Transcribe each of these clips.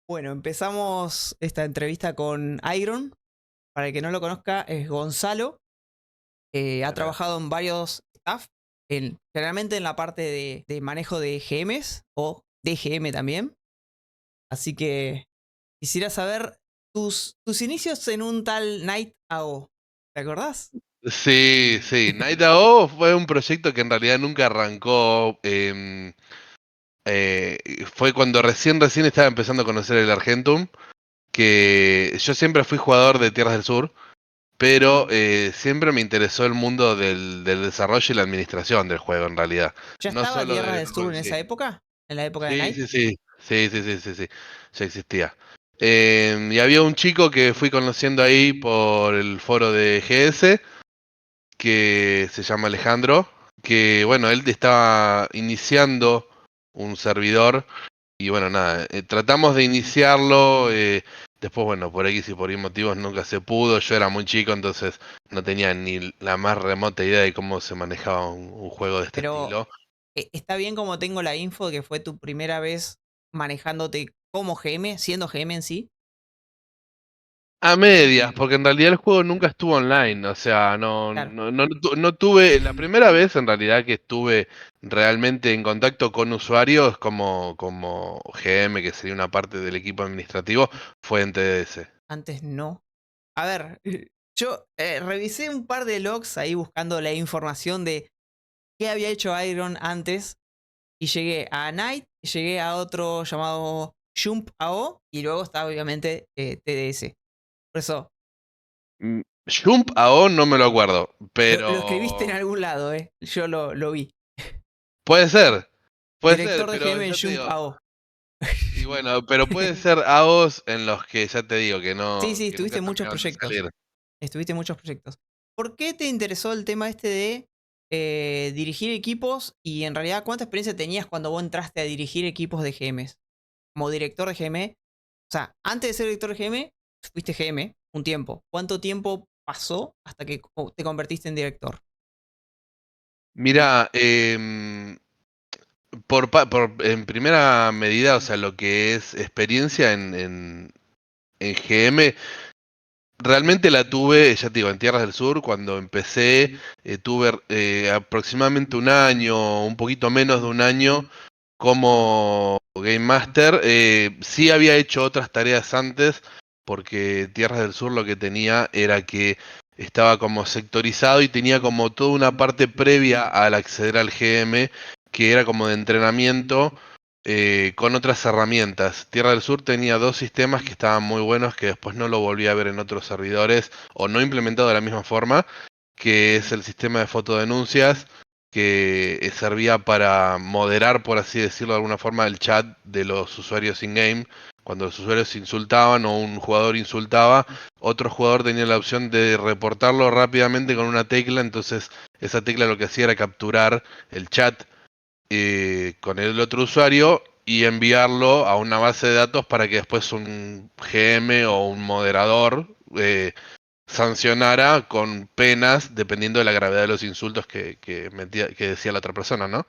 Bueno, empezamos esta entrevista con Iron. Para el que no lo conozca, es Gonzalo. Ha Buenas. trabajado en varios staff, generalmente en la parte de manejo de GMs o DGM también. Así que quisiera saber tus inicios en un tal Night AO. ¿Te acordás? Sí, sí, Night Owl fue un proyecto que en realidad nunca arrancó. Eh, Fue cuando recién estaba empezando a conocer el Argentum, que yo siempre fui jugador de Tierras del Sur, pero siempre me interesó el mundo del desarrollo y la administración del juego en realidad, ¿Ya no estaba solo Tierra del del Sur juego en en sí. esa época? ¿En la época de Sí, Night? sí, sí, sí, sí, sí, sí, sí, ya existía. Y había un chico que fui conociendo ahí por el foro de GS, que se llama Alejandro, que bueno, él estaba iniciando un servidor y bueno, nada, tratamos de iniciarlo, después bueno, por X y por Y motivos nunca se pudo, yo era muy chico, entonces no tenía ni la más remota idea de cómo se manejaba un juego de este Pero estilo. está bien como tengo la info de que fue tu primera vez manejándote como GM, siendo GM en sí. A medias, porque en realidad el juego nunca estuvo online, o sea, Claro. no tuve, la primera vez en realidad que estuve realmente en contacto con usuarios como GM, que sería una parte del equipo administrativo, fue en TDS. Antes no. A ver, yo revisé un par de logs ahí buscando la información de qué había hecho Iron antes y llegué a Knight, y llegué a otro llamado Jump AO y luego está obviamente TDS. Por eso, Jump AO no me lo acuerdo, lo escribiste en pero algún lado, ¿eh? Yo lo vi. puede Director ser, de pero GM en ya te Jump digo, AO. y bueno, pero puede ser AOs en los que ya te digo que Sí, no, sí, que nunca estuviste en muchos terminaron de proyectos. salir. Estuviste en muchos proyectos. ¿Por qué te interesó el tema este de dirigir equipos? Y en realidad, ¿cuánta experiencia tenías cuando vos entraste a dirigir equipos de GMs? Como director de GM. O sea, antes de ser director de GM, fuiste GM un tiempo. ¿Cuánto tiempo pasó hasta que te convertiste en director? Mira, en primera medida, o sea, lo que es experiencia en GM, realmente la tuve, ya te digo, en Tierras del Sur, cuando empecé, tuve aproximadamente un año, un poquito menos de un año como Game Master. Sí había hecho otras tareas antes, porque Tierras del Sur lo que tenía era que estaba como sectorizado y tenía como toda una parte previa al acceder al GM, que era como de entrenamiento con otras herramientas. Tierra del Sur tenía dos sistemas que estaban muy buenos, que después no lo volví a ver en otros servidores o no implementado de la misma forma, que es el sistema de fotodenuncias, que servía para moderar, por así decirlo de alguna forma, el chat de los usuarios in-game. Cuando los usuarios insultaban o un jugador insultaba, otro jugador tenía la opción de reportarlo rápidamente con una tecla, entonces esa tecla lo que hacía era capturar el chat con el otro usuario y enviarlo a una base de datos para que después un GM o un moderador sancionara con penas dependiendo de la gravedad de los insultos que decía la otra persona, ¿no?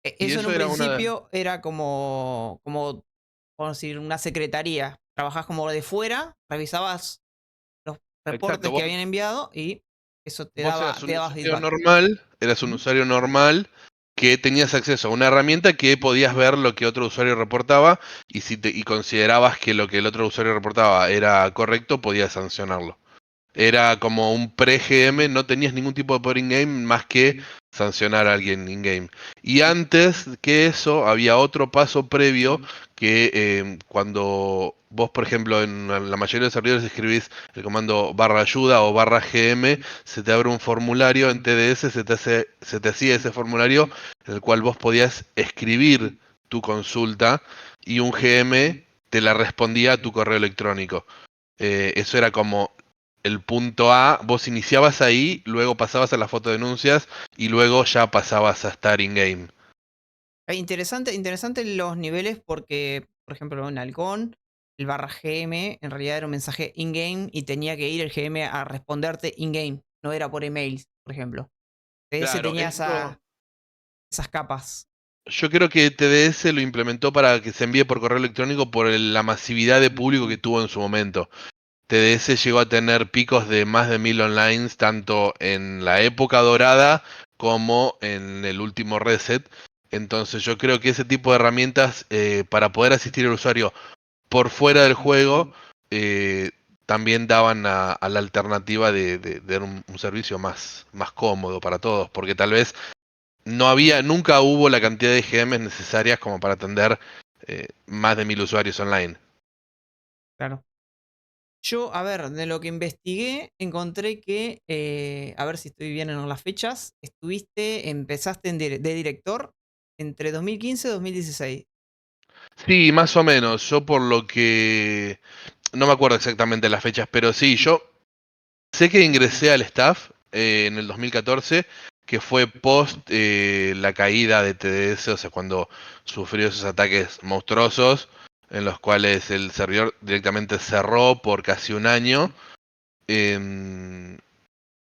Y Eso en eso un era una... principio era como, vamos a decir, una secretaría. Trabajás como de fuera, revisabas los Exacto, reportes que habían enviado y eso vos eras te un daba usuario feedback. normal, eras un Ujú. usuario normal que tenías acceso a una herramienta que podías ver lo que otro usuario reportaba y si y considerabas que lo que el otro usuario reportaba era correcto, podías sancionarlo. Era como un pre-GM, no tenías ningún tipo de poder in-game más que sancionar a alguien in-game. Y antes que eso, había otro paso previo que cuando vos, por ejemplo, en la mayoría de los servidores escribís el comando barra ayuda o barra GM, se te abre un formulario en TDS, se te hacía ese formulario en el cual vos podías escribir tu consulta y un GM te la respondía a tu correo electrónico. Eso era como el punto A, vos iniciabas ahí, luego pasabas a las fotodenuncias y luego ya pasabas a estar in-game. Interesante, interesante los niveles porque, por ejemplo, en Halcón, el barra GM en realidad era un mensaje in-game y tenía que ir el GM a responderte in-game, no era por email, por ejemplo. PS Claro, tenía esto, esas capas. Yo creo que TDS lo implementó para que se envíe por correo electrónico por la masividad de público que tuvo en su momento. TDS llegó a tener picos de más de 1000 online, tanto en la época dorada como en el último reset. Entonces yo creo que ese tipo de herramientas para poder asistir al usuario por fuera del juego eh, también daban a la alternativa de dar un servicio más cómodo para todos, porque tal vez nunca hubo la cantidad de GMs necesarias como para atender más de 1000 usuarios online. Claro. Yo, a ver, de lo que investigué, encontré que, a ver si estoy bien en las fechas, empezaste de director entre 2015 y 2016. Sí, más o menos. Yo por lo que... No me acuerdo exactamente las fechas, pero sí, yo sé que ingresé al staff en el 2014, que fue post la caída de TDS, o sea, cuando sufrió esos ataques monstruosos, en los cuales el servidor directamente cerró por casi un año. Em,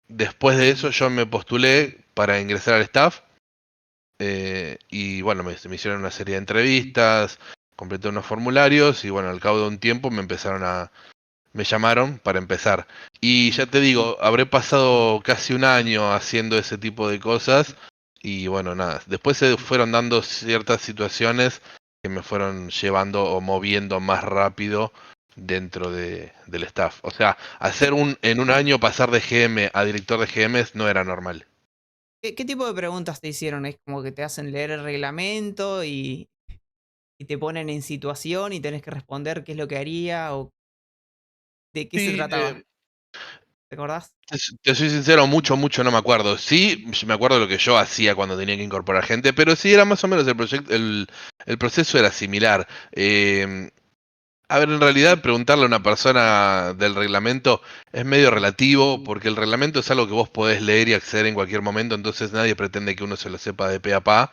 Después de eso yo me postulé para ingresar al staff y bueno, me hicieron una serie de entrevistas, completé unos formularios y bueno, al cabo de un tiempo me llamaron para empezar. Y ya te digo, habré pasado casi un año haciendo ese tipo de cosas y bueno, nada, después se fueron dando ciertas situaciones que me fueron llevando o moviendo más rápido dentro del staff. O sea, en un año pasar de GM a director de GMs no era normal. ¿Qué tipo de preguntas te hicieron? ¿Es como que te hacen leer el reglamento y te ponen en situación y tenés que responder qué es lo que haría o de qué se Sí, trataba? ¿Te acordás? te soy sincero, mucho no me acuerdo. Sí, me acuerdo de lo que yo hacía cuando tenía que incorporar gente, pero sí era más o menos el proceso era similar. A ver, en realidad preguntarle a una persona del reglamento es medio relativo, porque el reglamento es algo que vos podés leer y acceder en cualquier momento, entonces nadie pretende que uno se lo sepa de pe a pa.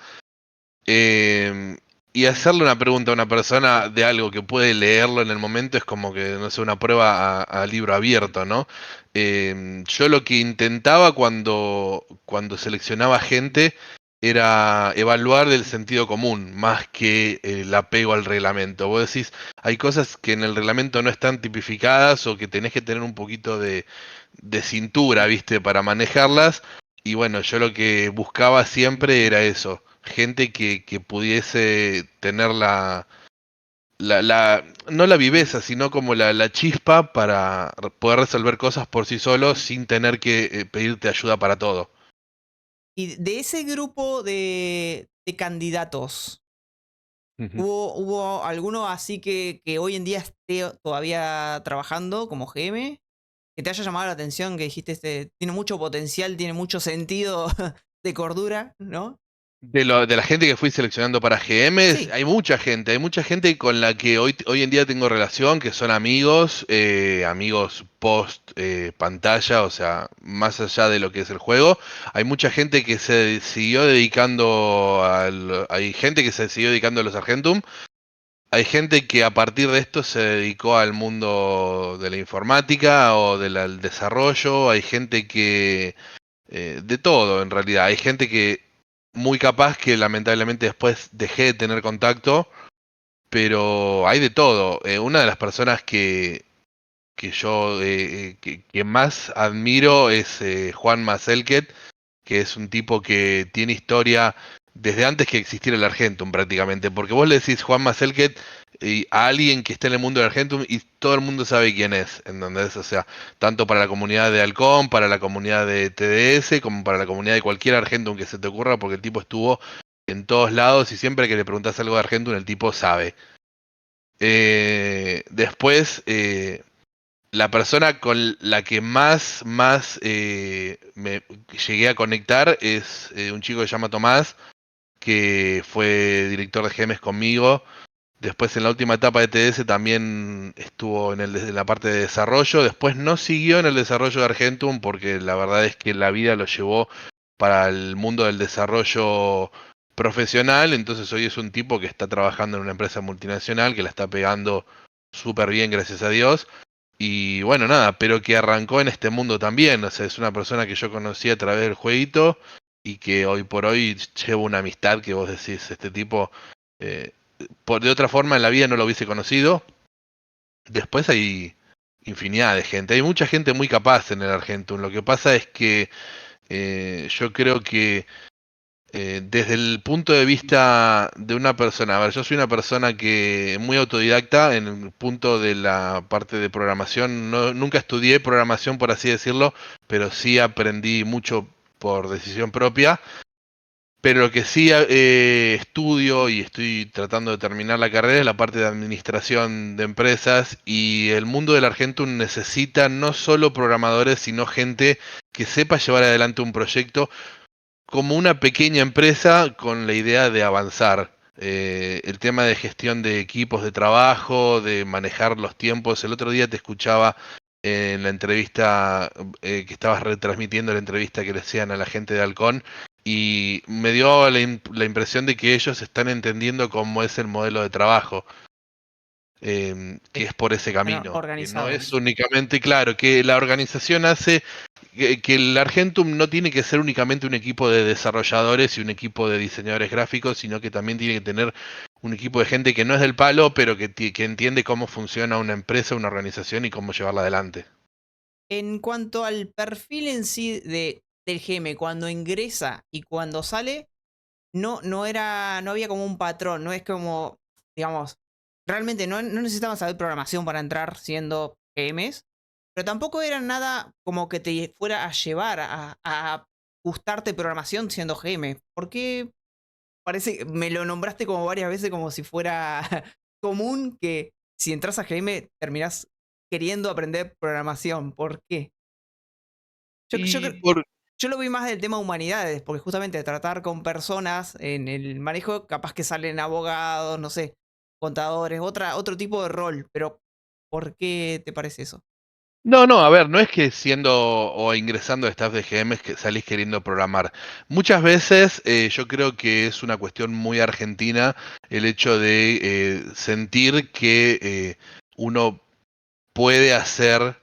Eh, y hacerle una pregunta a una persona de algo que puede leerlo en el momento es como que, no sé, una prueba a libro abierto, ¿no? Yo lo que intentaba cuando seleccionaba gente era evaluar el sentido común, más que el apego al reglamento. Vos decís, hay cosas que en el reglamento no están tipificadas o que tenés que tener un poquito de cintura, ¿viste? Para manejarlas. Y bueno, yo lo que buscaba siempre era eso, gente que pudiese tener no la viveza, sino como la chispa para poder resolver cosas por sí solos sin tener que pedirte ayuda para todo. Y de ese grupo de candidatos, Ujú. ¿hubo alguno así que hoy en día esté todavía trabajando como GM? Que te haya llamado la atención, que dijiste, este tiene mucho potencial, tiene mucho sentido de cordura, ¿no? De la gente que fui seleccionando para GMs, Sí. hay mucha gente con la que hoy en día tengo relación, que son amigos, amigos post pantalla, o sea, más allá de lo que es el juego. Hay mucha gente que se siguió dedicando hay gente que se siguió dedicando a los Argentum. Hay gente que a partir de esto se dedicó al mundo de la informática o del desarrollo. Hay gente que de todo, en realidad. Hay gente que muy capaz que lamentablemente después dejé de tener contacto, pero hay de todo. Una de las personas que yo que más admiro es Juan Maselket, que es un tipo que tiene historia desde antes que existiera el Argentum prácticamente, porque vos le decís Juan Maselket y a alguien que esté en el mundo del Argentum y todo el mundo sabe quién es, ¿entendés? O sea, tanto para la comunidad de Halcón, para la comunidad de TDS, como para la comunidad de cualquier Argentum que se te ocurra, porque el tipo estuvo en todos lados y siempre que le preguntás algo de Argentum el tipo sabe. Después, la persona con la que más me llegué a conectar es un chico que se llama Tomás, que fue director de GEMES conmigo. Después en la última etapa de TDS también estuvo en la parte de desarrollo. Después no siguió en el desarrollo de Argentum porque la verdad es que la vida lo llevó para el mundo del desarrollo profesional. Entonces hoy es un tipo que está trabajando en una empresa multinacional que la está pegando súper bien, gracias a Dios. Y bueno, nada, pero que arrancó en este mundo también. O sea, es una persona que yo conocí a través del jueguito y que hoy por hoy llevo una amistad que vos decís, este tipo, eh, de otra forma en la vida no lo hubiese conocido. Después hay infinidad de gente, hay mucha gente muy capaz en el Argentum. Lo que pasa es que yo creo que desde el punto de vista de una persona, a ver, yo soy una persona que muy autodidacta en el punto de la parte de programación. Nunca estudié programación, por así decirlo, pero sí aprendí mucho por decisión propia. Pero lo que sí estudio y estoy tratando de terminar la carrera es la parte de administración de empresas, y el mundo del Argentum necesita no solo programadores, sino gente que sepa llevar adelante un proyecto como una pequeña empresa con la idea de avanzar. El tema de gestión de equipos de trabajo, de manejar los tiempos. El otro día te escuchaba en la entrevista que estabas retransmitiendo, la entrevista que le hacían a la gente de Halcón, y me dio la impresión de que ellos están entendiendo cómo es el modelo de trabajo, que Sí, es por ese están camino, que no es organizados. únicamente, claro, que la organización hace que el Argentum no tiene que ser únicamente un equipo de desarrolladores y un equipo de diseñadores gráficos, sino que también tiene que tener un equipo de gente que no es del palo, pero que entiende cómo funciona una empresa, una organización y cómo llevarla adelante. En cuanto al perfil en sí del GM, cuando ingresa y cuando sale, no había como un patrón, no es como, digamos, realmente no necesitaban saber programación para entrar siendo GMs, pero tampoco era nada como que te fuera a llevar a gustarte programación siendo GM. Porque parece, me lo nombraste como varias veces como si fuera común que si entras a GM terminás queriendo aprender programación. ¿Por qué? Yo Y creo, por, yo lo vi más del tema humanidades, porque justamente tratar con personas en el manejo, capaz que salen abogados, no sé, contadores, otro tipo de rol, pero ¿por qué te parece eso? no, no, a ver, no es que siendo o ingresando a staff de GM es que salís queriendo programar. Muchas veces yo creo que es una cuestión muy argentina el hecho de sentir que uno puede hacer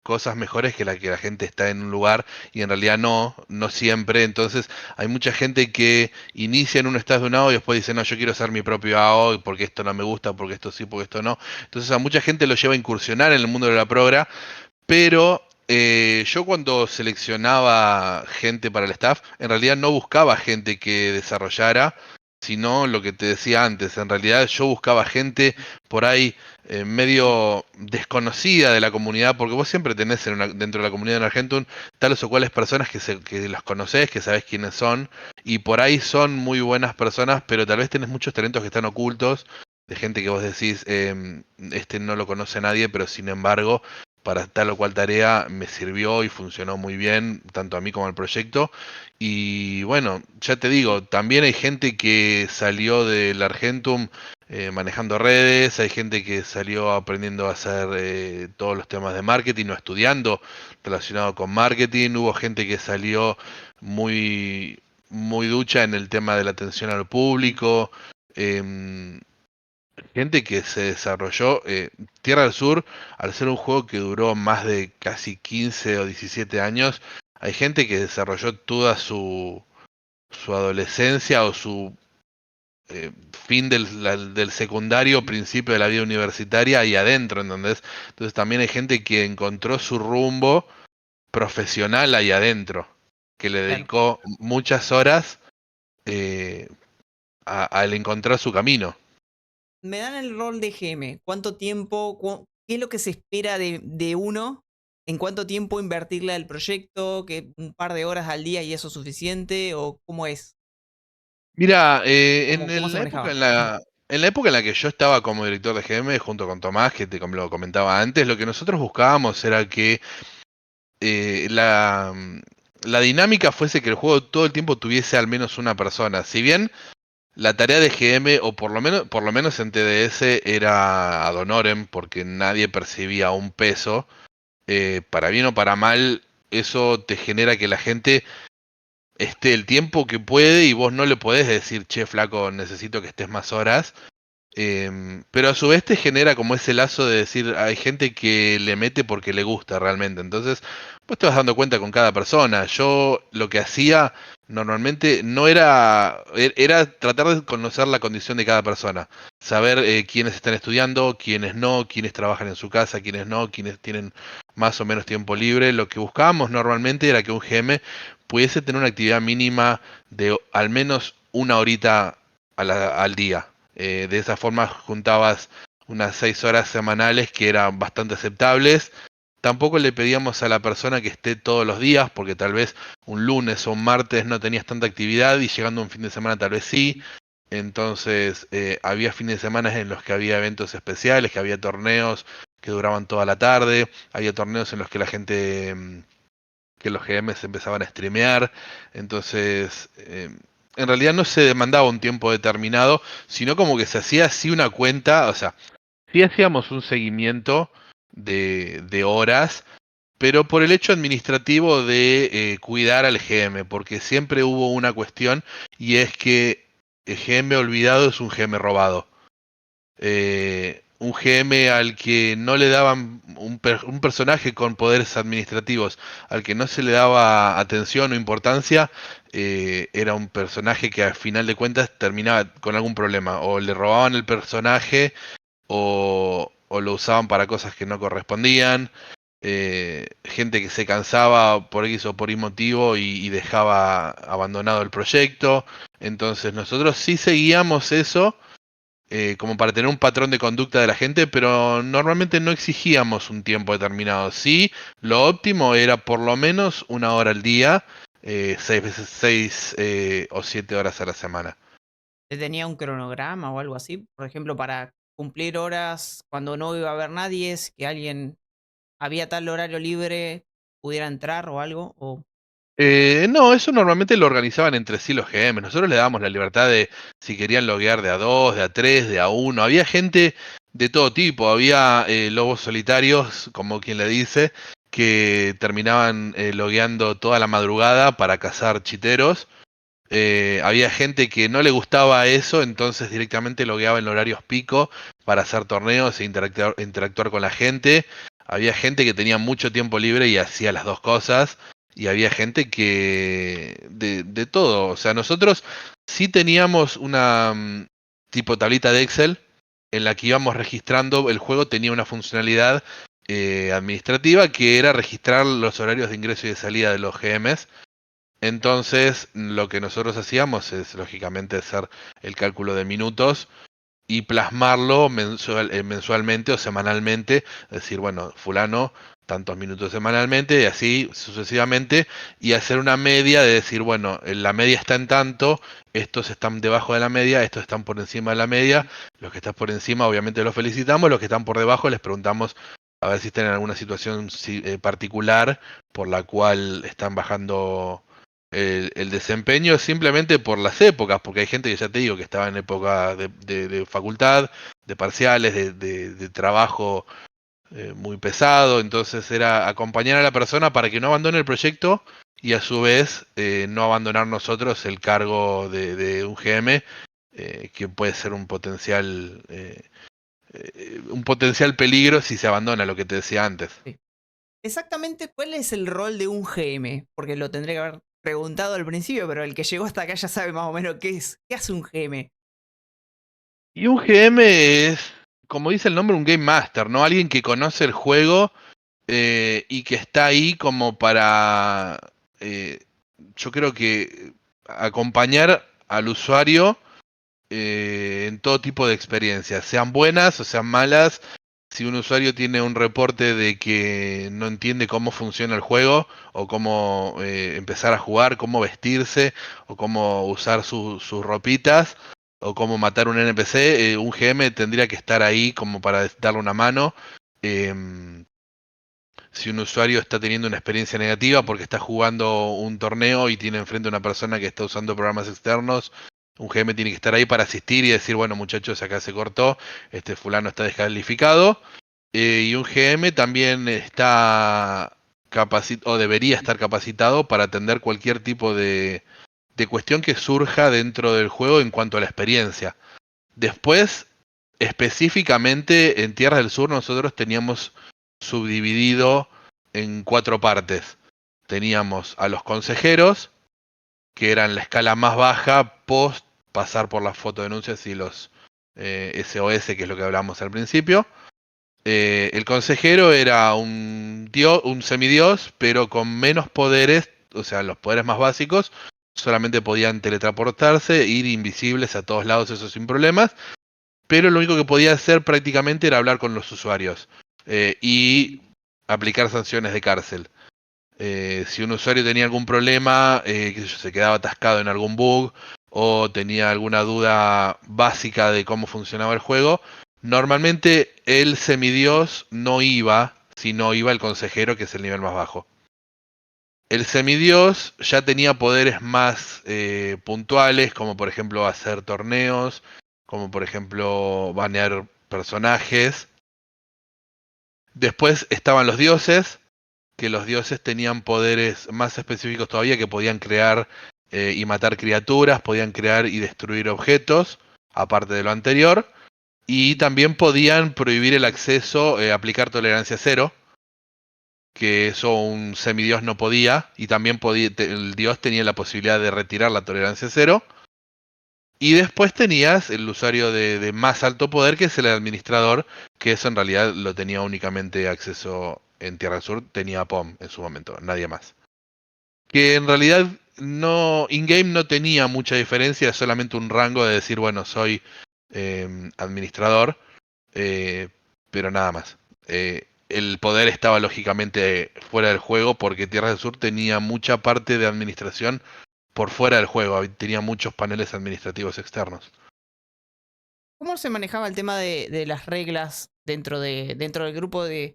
cosas mejores que la gente está en un lugar, y en realidad no siempre. Entonces hay mucha gente que inicia en un staff de un AO y después dice, no, yo quiero ser mi propio AO porque esto no me gusta, porque esto sí, porque esto no. Entonces a mucha gente lo lleva a incursionar en el mundo de la progra, pero yo cuando seleccionaba gente para el staff, en realidad no buscaba gente que desarrollara, sino lo que te decía antes. En realidad yo buscaba gente por ahí medio desconocida de la comunidad, porque vos siempre tenés dentro de la comunidad de Argentum tales o cuales personas que las conocés, que sabés quiénes son, y por ahí son muy buenas personas, pero tal vez tenés muchos talentos que están ocultos, de gente que vos decís, este no lo conoce nadie, pero sin embargo para tal o cual tarea me sirvió y funcionó muy bien, tanto a mí como al proyecto. Y bueno, ya te digo, también hay gente que salió del Argentum manejando redes, hay gente que salió aprendiendo a hacer todos los temas de marketing o estudiando relacionado con marketing, hubo gente que salió muy ducha en el tema de la atención al público. em, Gente que se desarrolló. Tierra del Sur, al ser un juego que duró más de casi 15 o 17 años, hay gente que desarrolló toda su adolescencia o su fin del secundario, principio de la vida universitaria ahí adentro, ¿entendés? Entonces también hay gente que encontró su rumbo profesional ahí adentro, que le Claro. dedicó muchas horas eh, al encontrar su camino. Me dan el rol de GM. ¿Cuánto tiempo, qué es lo que se espera de uno? ¿En cuánto tiempo invertirle al proyecto? ¿Que un par de horas al día y eso es suficiente? ¿O cómo es? Mira, ¿Cómo se manejaba? en la época en la que yo estaba como director de GM junto con Tomás, que lo comentaba antes, lo que nosotros buscábamos era que la dinámica fuese que el juego todo el tiempo tuviese al menos una persona. Si bien la tarea de GM, o por lo menos en TDS, era ad honorem, porque nadie percibía un peso, para bien o para mal, eso te genera que la gente esté el tiempo que puede y vos no le podés decir, che, flaco, necesito que estés más horas. Pero a su vez te genera como ese lazo de decir, hay gente que le mete porque le gusta realmente. Entonces, pues te vas dando cuenta con cada persona. Yo lo que hacía normalmente no era, era tratar de conocer la condición de cada persona. Saber quiénes están estudiando, quiénes no, quiénes trabajan en su casa, quiénes no, quiénes tienen más o menos tiempo libre. Lo que buscábamos normalmente era que un GM pudiese tener una actividad mínima de al menos una horita al día. De esa forma juntabas unas 6 horas semanales que eran bastante aceptables. Tampoco le pedíamos a la persona que esté todos los días, porque tal vez un lunes o un martes no tenías tanta actividad y llegando un fin de semana tal vez sí. Entonces había fines de semana en los que había eventos especiales, que había torneos que duraban toda la tarde, había torneos en los que la gente que los GMs empezaban a streamear, entonces en realidad no se demandaba un tiempo determinado, sino como que se hacía así una cuenta, o sea, sí hacíamos un seguimiento de horas, pero por el hecho administrativo de cuidar al GM, porque siempre hubo una cuestión y es que el GM olvidado es un GM robado. Un GM al que no le daban un personaje con poderes administrativos, al que no se le daba atención o importancia, era un personaje que al final de cuentas terminaba con algún problema. O le robaban el personaje o lo usaban para cosas que no correspondían. Gente que se cansaba por X o por Y motivo y dejaba abandonado el proyecto. Entonces nosotros sí seguíamos eso como para tener un patrón de conducta de la gente, pero normalmente no exigíamos un tiempo determinado. Sí, lo óptimo era por lo menos una hora al día, 6 o 7 horas a la semana. ¿Te tenía un cronograma o algo así? Por ejemplo, para cumplir horas cuando no iba a haber nadie, es que alguien había tal horario libre, pudiera entrar o algo. O... No, eso normalmente lo organizaban entre sí los GM. Nosotros le dábamos la libertad de si querían loguear de a dos, de a tres, de a uno. Había gente de todo tipo. Había lobos solitarios, como quien le dice, que terminaban logueando toda la madrugada para cazar chiteros. Había gente que no le gustaba eso, entonces directamente logueaba en horarios pico para hacer torneos e interactuar con la gente. Había gente que tenía mucho tiempo libre y hacía las dos cosas. Y había gente que de todo. O sea, nosotros sí teníamos una tipo tablita de Excel en la que íbamos registrando. El juego tenía una funcionalidad administrativa que era registrar los horarios de ingreso y de salida de los GMs. Entonces, lo que nosotros hacíamos es, lógicamente, hacer el cálculo de minutos y plasmarlo mensualmente o semanalmente. Decir, bueno, fulano, tantos minutos semanalmente y así sucesivamente. Y hacer una media de decir, bueno, la media está en tanto, estos están debajo de la media, estos están por encima de la media. Los que están por encima, obviamente, los felicitamos. Los que están por debajo, les preguntamos a ver si están en alguna situación particular por la cual están bajando el desempeño simplemente por las épocas, porque hay gente que ya te digo que estaba en época de facultad, de parciales, de trabajo muy pesado, entonces era acompañar a la persona para que no abandone el proyecto y a su vez no abandonar nosotros el cargo de un GM, que puede ser un potencial peligro si se abandona, lo que te decía antes. Sí. Exactamente, ¿cuál es el rol de un GM? Porque lo tendré que haber preguntado al principio, pero el que llegó hasta acá ya sabe más o menos qué es. ¿Qué hace un GM? Y un GM es, como dice el nombre, un Game Master, ¿no? Alguien que conoce el juego y que está ahí como para, eh, yo creo que acompañar al usuario en todo tipo de experiencias, sean buenas o sean malas. Si un usuario tiene un reporte de que no entiende cómo funciona el juego o cómo empezar a jugar, cómo vestirse o cómo usar sus ropitas o cómo matar un NPC, un GM tendría que estar ahí como para darle una mano. Em, si un usuario está teniendo una experiencia negativa porque está jugando un torneo y tiene enfrente a una persona que está usando programas externos, un GM tiene que estar ahí para asistir y decir, bueno muchachos, acá se cortó, este fulano está descalificado. Y un GM también está capacitado, o debería estar capacitado para atender cualquier tipo de cuestión que surja dentro del juego en cuanto a la experiencia. Después, específicamente en Tierras del Sur nosotros teníamos subdividido en 4 partes. Teníamos a los consejeros, que eran la escala más baja post pasar por las fotodenuncias y los SOS, que es lo que hablábamos al principio. El consejero era un dios, un semidios, pero con menos poderes, o sea, los poderes más básicos, solamente podían teletransportarse, ir invisibles a todos lados, eso sin problemas, pero lo único que podía hacer prácticamente era hablar con los usuarios y aplicar sanciones de cárcel. Si un usuario tenía algún problema, qué sé yo, se quedaba atascado en algún bug o tenía alguna duda básica de cómo funcionaba el juego, normalmente el semidios no iba, sino iba el consejero, que es el nivel más bajo. El semidios ya tenía poderes más puntuales, como por ejemplo hacer torneos, como por ejemplo banear personajes. Después estaban los dioses, que los dioses tenían poderes más específicos todavía, que podían crear y matar criaturas, podían crear y destruir objetos, aparte de lo anterior, y también podían prohibir el acceso, aplicar tolerancia cero, que eso un semidios no podía, y también podía, el dios tenía la posibilidad de retirar la tolerancia cero. Y después tenías el usuario de más alto poder, que es el administrador, que eso en realidad lo tenía únicamente acceso en Tierra del Sur, tenía POM en su momento, nadie más. Que en realidad no, in-game no tenía mucha diferencia, solamente un rango de decir, bueno, soy administrador, eh, pero nada más. El poder estaba lógicamente fuera del juego porque Tierra del Sur tenía mucha parte de administración por fuera del juego, tenía muchos paneles administrativos externos. ¿Cómo se manejaba el tema de las reglas dentro del grupo de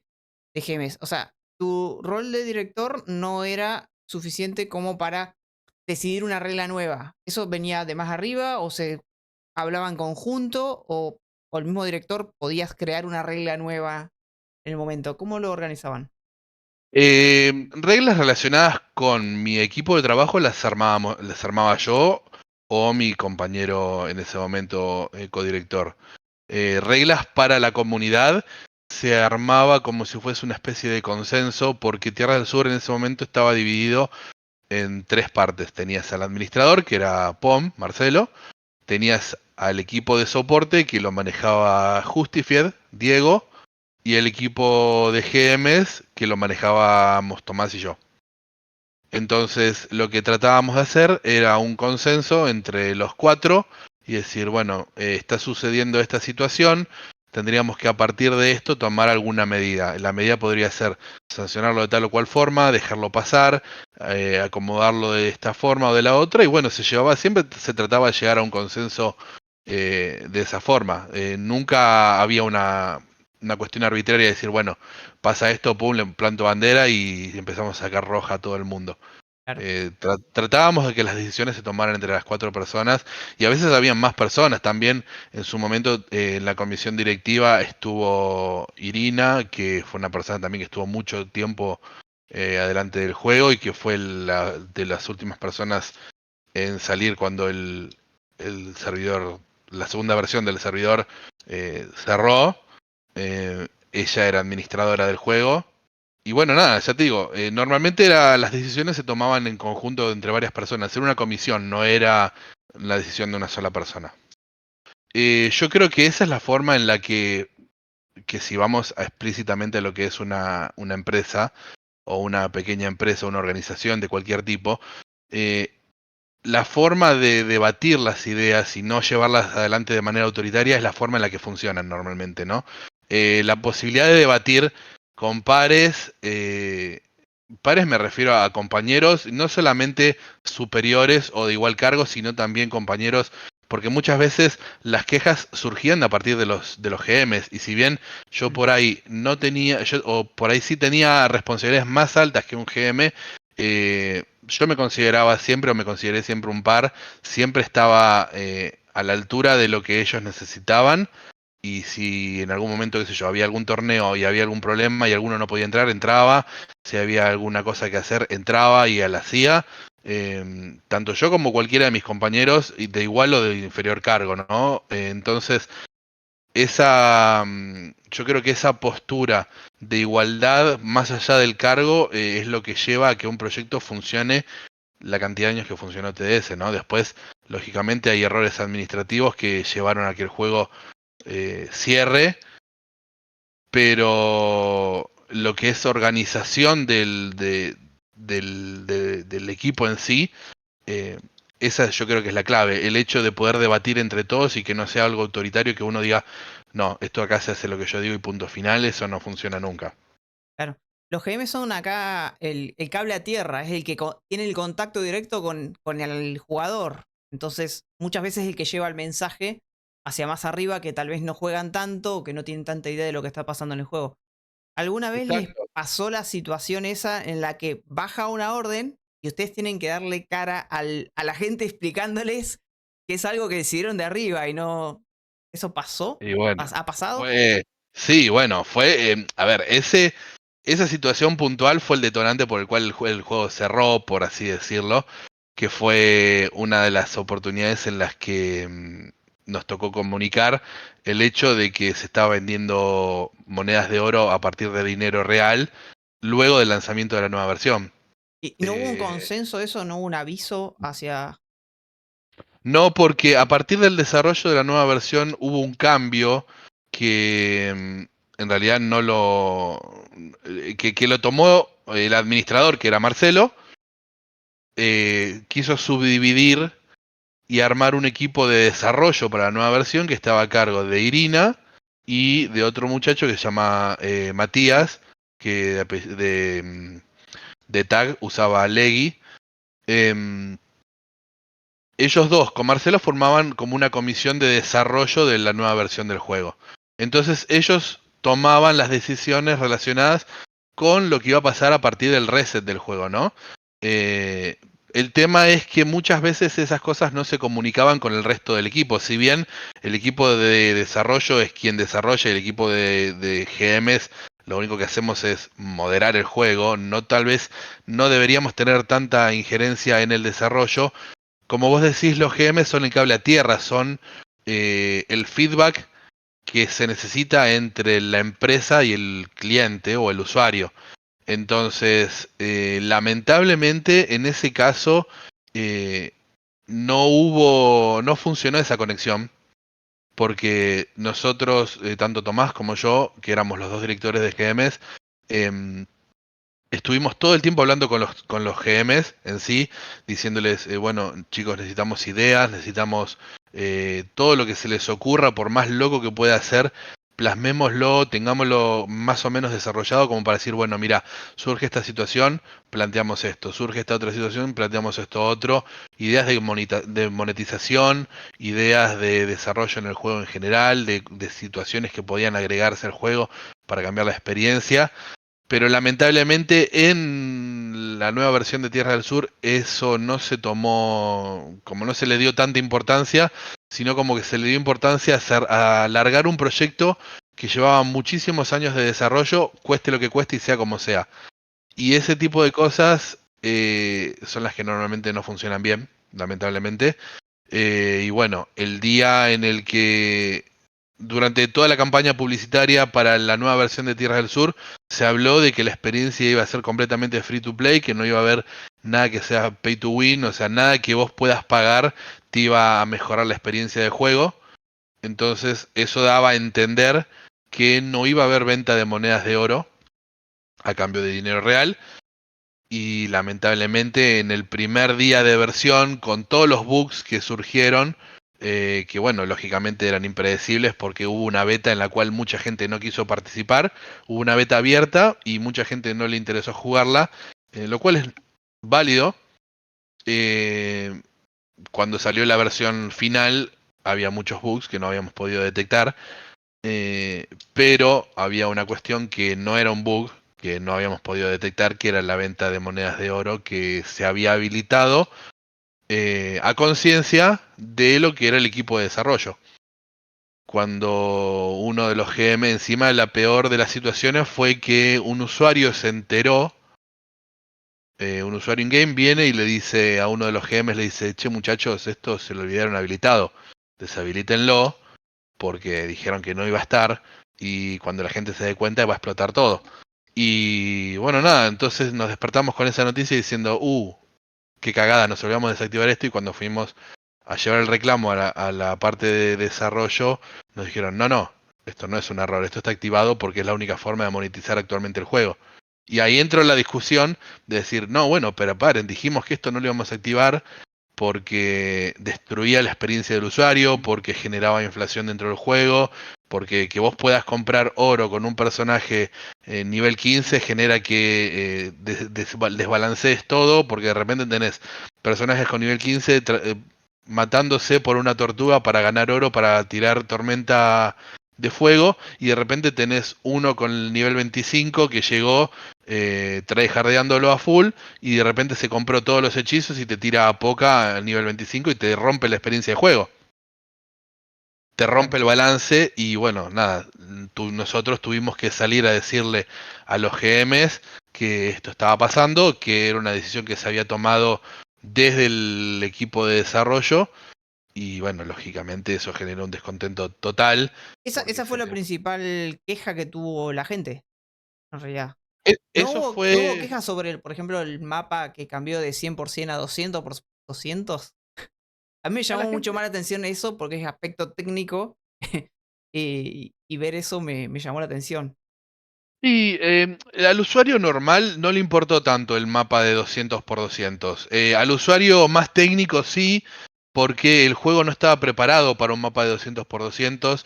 GMs? O sea, tu rol de director no era suficiente como para decidir una regla nueva. ¿Eso venía de más arriba o se hablaba en conjunto o el mismo director podías crear una regla nueva en el momento? ¿Cómo lo organizaban? Reglas relacionadas con mi equipo de trabajo las armaba yo o mi compañero en ese momento, codirector. Reglas para la comunidad se armaba como si fuese una especie de consenso, porque Tierra del Sur en ese momento estaba dividido en 3 partes. Tenías al administrador, que era POM, Marcelo, tenías al equipo de soporte, que lo manejaba Justified, Diego, y el equipo de GMs, que lo manejábamos Tomás y yo. Entonces, lo que tratábamos de hacer era un consenso entre los 4 y decir, bueno, está sucediendo esta situación, tendríamos que a partir de esto tomar alguna medida. La medida podría ser sancionarlo de tal o cual forma, dejarlo pasar, acomodarlo de esta forma o de la otra, y bueno, siempre se trataba de llegar a un consenso de esa forma. Nunca había una cuestión arbitraria de decir, bueno, pasa esto, pum, le planto bandera y empezamos a sacar roja a todo el mundo. Claro. Tratábamos de que las decisiones se tomaran entre las 4 personas y a veces habían más personas. También en su momento en la comisión directiva estuvo Irina, que fue una persona también que estuvo mucho tiempo adelante del juego y que fue de las últimas personas en salir cuando el servidor, la segunda versión del servidor cerró. Ella era administradora del juego. Y bueno, nada, ya te digo, normalmente las decisiones se tomaban en conjunto entre varias personas. Era una comisión, no era la decisión de una sola persona. Yo creo que esa es la forma en la que si vamos explícitamente a lo que es una empresa, o una pequeña empresa, una organización de cualquier tipo, eh, la forma de debatir las ideas y no llevarlas adelante de manera autoritaria es la forma en la que funcionan normalmente, ¿no? La posibilidad de debatir con pares, pares me refiero a compañeros, no solamente superiores o de igual cargo, sino también compañeros, porque muchas veces las quejas surgían a partir de los GMs, y si bien yo por ahí no tenía, o por ahí sí tenía responsabilidades más altas que un GM, yo me consideraba siempre, o me consideré siempre un par, siempre estaba a la altura de lo que ellos necesitaban, y si en algún momento, qué sé yo, había algún torneo y había algún problema y alguno no podía entrar, entraba, si había alguna cosa que hacer, entraba y la hacía. Tanto yo como cualquiera de mis compañeros, y de igual o de inferior cargo, ¿no? Entonces, yo creo que esa postura de igualdad más allá del cargo es lo que lleva a que un proyecto funcione la cantidad de años que funcionó TDS, ¿no? Después, lógicamente, hay errores administrativos que llevaron a que el juego cierre, pero lo que es organización del equipo en sí, eh, esa yo creo que es la clave. El hecho de poder debatir entre todos y que no sea algo autoritario, que uno diga, no, esto acá se hace lo que yo digo y punto final, eso no funciona nunca. Claro. Los GM son acá el cable a tierra, es el que tiene el contacto directo con el jugador. Entonces, muchas veces es el que lleva el mensaje hacia más arriba que tal vez no juegan tanto o que no tienen tanta idea de lo que está pasando en el juego. ¿Alguna vez les Exacto. pasó la situación esa en la que baja una orden y ustedes tienen que darle cara a la gente explicándoles que es algo que decidieron de arriba y no... ¿Eso pasó? Y bueno, ¿Ha pasado? fue, sí, bueno, a ver, esa situación puntual fue el detonante por el cual el juego cerró, por así decirlo, que fue una de las oportunidades en las que nos tocó comunicar el hecho de que se estaba vendiendo monedas de oro a partir de dinero real luego del lanzamiento de la nueva versión. ¿Y no hubo un Eh, consenso de eso? ¿No hubo un aviso hacia...? no, porque a partir del desarrollo de la nueva versión hubo un cambio que en realidad no que lo tomó el administrador, que era Marcelo, quiso subdividir y armar un equipo de desarrollo para la nueva versión que estaba a cargo de Irina y de otro muchacho que se llama Matías, que de tag usaba Leggy. Em, Ellos dos con Marcelo formaban como una comisión de desarrollo de la nueva versión del juego. Entonces ellos tomaban las decisiones relacionadas con lo que iba a pasar a partir del reset del juego, ¿no? Eh, el tema es que muchas veces esas cosas no se comunicaban con el resto del equipo. Si bien el equipo de desarrollo es quien desarrolla y el equipo de GMs lo único que hacemos es moderar el juego, no tal vez no deberíamos tener tanta injerencia en el desarrollo. Como vos decís, los GM son el cable a tierra, son el feedback que se necesita entre la empresa y el cliente o el usuario. Entonces, lamentablemente, en ese caso, eh, no funcionó esa conexión, porque nosotros, tanto Tomás como yo, que éramos los dos directores de GMs, em, estuvimos todo el tiempo hablando con los GMs en sí, diciéndoles, bueno, chicos, necesitamos ideas, necesitamos todo lo que se les ocurra, por más loco que pueda ser, plasmémoslo, tengámoslo más o menos desarrollado como para decir, bueno, mira, surge esta situación, planteamos esto, surge esta otra situación, planteamos esto otro, ideas de monetización, ideas de desarrollo en el juego en general, de situaciones que podían agregarse al juego para cambiar la experiencia. Pero lamentablemente en la nueva versión de Tierra del Sur eso no se tomó, como no se le dio tanta importancia, sino como que se le dio importancia a alargar un proyecto que llevaba muchísimos años de desarrollo, cueste lo que cueste y sea como sea. Y ese tipo de cosas son las que normalmente no funcionan bien, lamentablemente. Y bueno, el día en el que durante toda la campaña publicitaria para la nueva versión de Tierra del Sur se habló de que la experiencia iba a ser completamente free to play, que no iba a haber nada que sea pay to win, o sea, nada que vos puedas pagar te iba a mejorar la experiencia de juego. Entonces eso daba a entender que no iba a haber venta de monedas de oro a cambio de dinero real, y lamentablemente en el primer día de versión, con todos los bugs que surgieron, que bueno, lógicamente eran impredecibles porque hubo una beta en la cual mucha gente no quiso participar, hubo una beta abierta y mucha gente no le interesó jugarla, lo cual es válido. Eh, Cuando salió la versión final había muchos bugs que no habíamos podido detectar, eh, pero había una cuestión que no era un bug, que no habíamos podido detectar, que era la venta de monedas de oro que se había habilitado a conciencia de lo que era el equipo de desarrollo. Cuando uno de los GM, encima la peor de las situaciones fue que un usuario se enteró, un usuario in-game viene y le dice a uno de los GMs, le dice, che muchachos, esto se lo olvidaron habilitado, deshabilítenlo. porque dijeron que no iba a estar y cuando la gente se dé cuenta va a explotar todo. Y bueno, nada, entonces nos despertamos con esa noticia diciendo, qué cagada, nos olvidamos de desactivar esto y cuando fuimos a llevar el reclamo a la parte de desarrollo, nos dijeron, no, esto no es un error, esto está activado porque es la única forma de monetizar actualmente el juego. Y ahí entró la discusión de decir, no, bueno, pero paren, dijimos que esto no lo íbamos a activar porque destruía la experiencia del usuario, porque generaba inflación dentro del juego, porque que vos puedas comprar oro con un personaje nivel 15 genera que desbalancees todo, porque de repente tenés personajes con nivel 15 matándose por una tortuga para ganar oro, para tirar tormenta de fuego, y de repente tenés uno con el nivel 25 que llegó tryhardeándolo a full y de repente se compró todos los hechizos y te tira a poca al nivel 25 y te rompe la experiencia de juego. Te rompe Claro. el balance y bueno, nada, nosotros tuvimos que salir a decirle a los GMs que esto estaba pasando, que era una decisión que se había tomado desde el equipo de desarrollo y bueno, lógicamente eso generó un descontento total porque Esa fue se la le... principal queja que tuvo la gente, en realidad. Eso No hubo fue... quejas sobre, por ejemplo, el mapa que cambió de 100% a 200 por 200? A mí me A la llamó mucho gente... más la atención eso porque es aspecto técnico y ver eso me llamó la atención. Sí, al usuario normal no le importó tanto el mapa de 200 por 200. Al usuario más técnico sí, porque el juego no estaba preparado para un mapa de 200 por 200.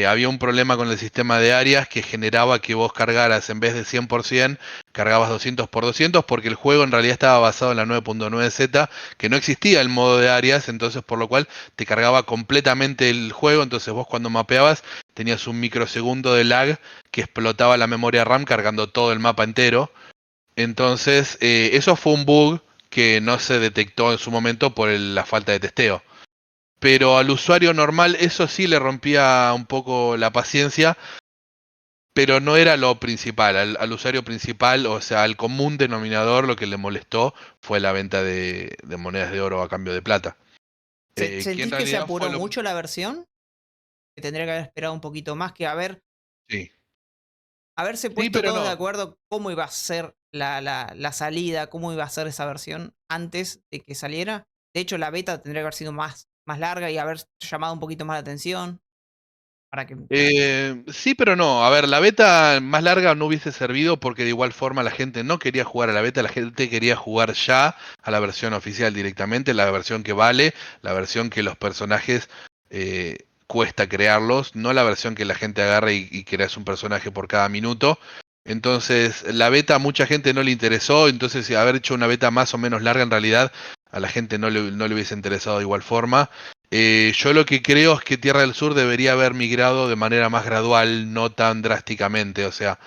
Había un problema con el sistema de áreas que generaba que vos cargaras en vez de 100%, cargabas 200 por 200 porque el juego en realidad estaba basado en la 9.9Z, que no existía el modo de áreas, entonces por lo cual te cargaba completamente el juego, entonces vos cuando mapeabas tenías un microsegundo de lag que explotaba la memoria RAM cargando todo el mapa entero. Entonces, eso fue un bug que no se detectó en su momento por la falta de testeo. Pero al usuario normal eso sí le rompía un poco la paciencia, pero no era lo principal. Al usuario principal, o sea, al común denominador, lo que le molestó fue la venta de monedas de oro a cambio de plata. Que en ¿Sentís que se realidad fue apuró lo... mucho la versión? Que tendría que haber esperado un poquito más, que Sí, haberse sí, puesto pero todos de no. acuerdo cómo iba a ser la salida, cómo iba a ser esa versión antes de que saliera. De hecho, la beta tendría que haber sido más larga y haber llamado un poquito más la atención para que... Sí, pero no. A ver, la beta más larga no hubiese servido porque de igual forma la gente no quería jugar a la beta, la gente quería jugar ya a la versión oficial directamente, la versión que vale, la versión que los personajes cuesta crearlos, no la versión que la gente agarra y creas un personaje por cada minuto. Entonces, la beta a mucha gente no le interesó, entonces haber hecho una beta más o menos larga en realidad a la gente no le hubiese interesado de igual forma. Yo lo que creo es que Tierra del Sur debería haber migrado de manera más gradual, no tan drásticamente. O sea,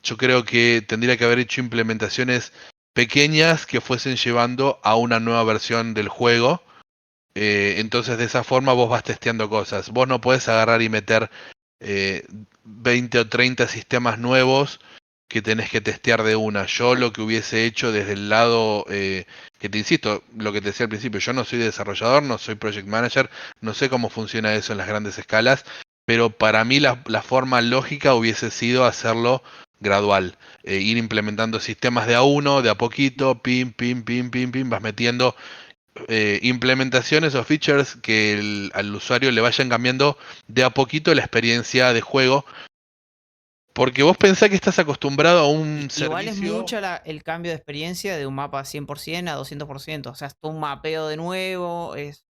yo creo que tendría que haber hecho implementaciones pequeñas que fuesen llevando a una nueva versión del juego. Entonces de esa forma vos vas testeando cosas. Vos no podés agarrar y meter eh, 20 o 30 sistemas nuevos que tenés que testear de una. Yo lo que hubiese hecho desde el lado, que te insisto, lo que te decía al principio, yo no soy desarrollador, no soy project manager, no sé cómo funciona eso en las grandes escalas, pero para mí la forma lógica hubiese sido hacerlo gradual, ir implementando sistemas de a uno, de a poquito, pim, pim, pim, pim, pim, vas metiendo implementaciones o features que al usuario le vayan cambiando de a poquito la experiencia de juego, porque vos pensás que estás acostumbrado a un Igual es servicio. mucho el cambio de experiencia de un mapa 100% a 200%. O sea, es todo un mapeo de nuevo, es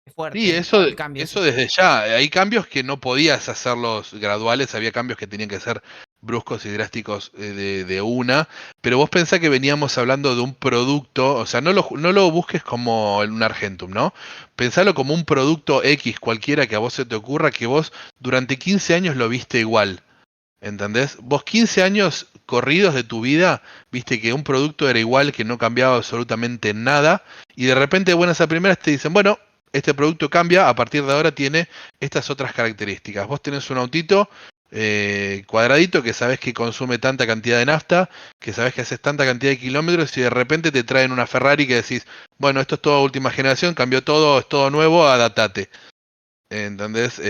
Sí, fuerte eso, el cambio, eso sí. desde ya. Hay cambios que no podías hacerlos graduales, había cambios que tenían que ser bruscos y drásticos de una, pero vos pensás que veníamos hablando de un producto, o sea, no lo busques como un Argentum, ¿no? Pensalo como un producto X cualquiera que a vos se te ocurra, que vos durante 15 años lo viste igual. ¿Entendés? Vos 15 años corridos de tu vida, viste que un producto era igual, que no cambiaba absolutamente nada, y de repente, de buenas a primeras, te dicen, bueno, este producto cambia, a partir de ahora tiene estas otras características. Vos tenés un autito cuadradito que sabés que consume tanta cantidad de nafta, que sabés que haces tanta cantidad de kilómetros, y de repente te traen una Ferrari que decís, bueno, esto es toda última generación, cambió todo, es todo nuevo, adaptate. ¿Entendés?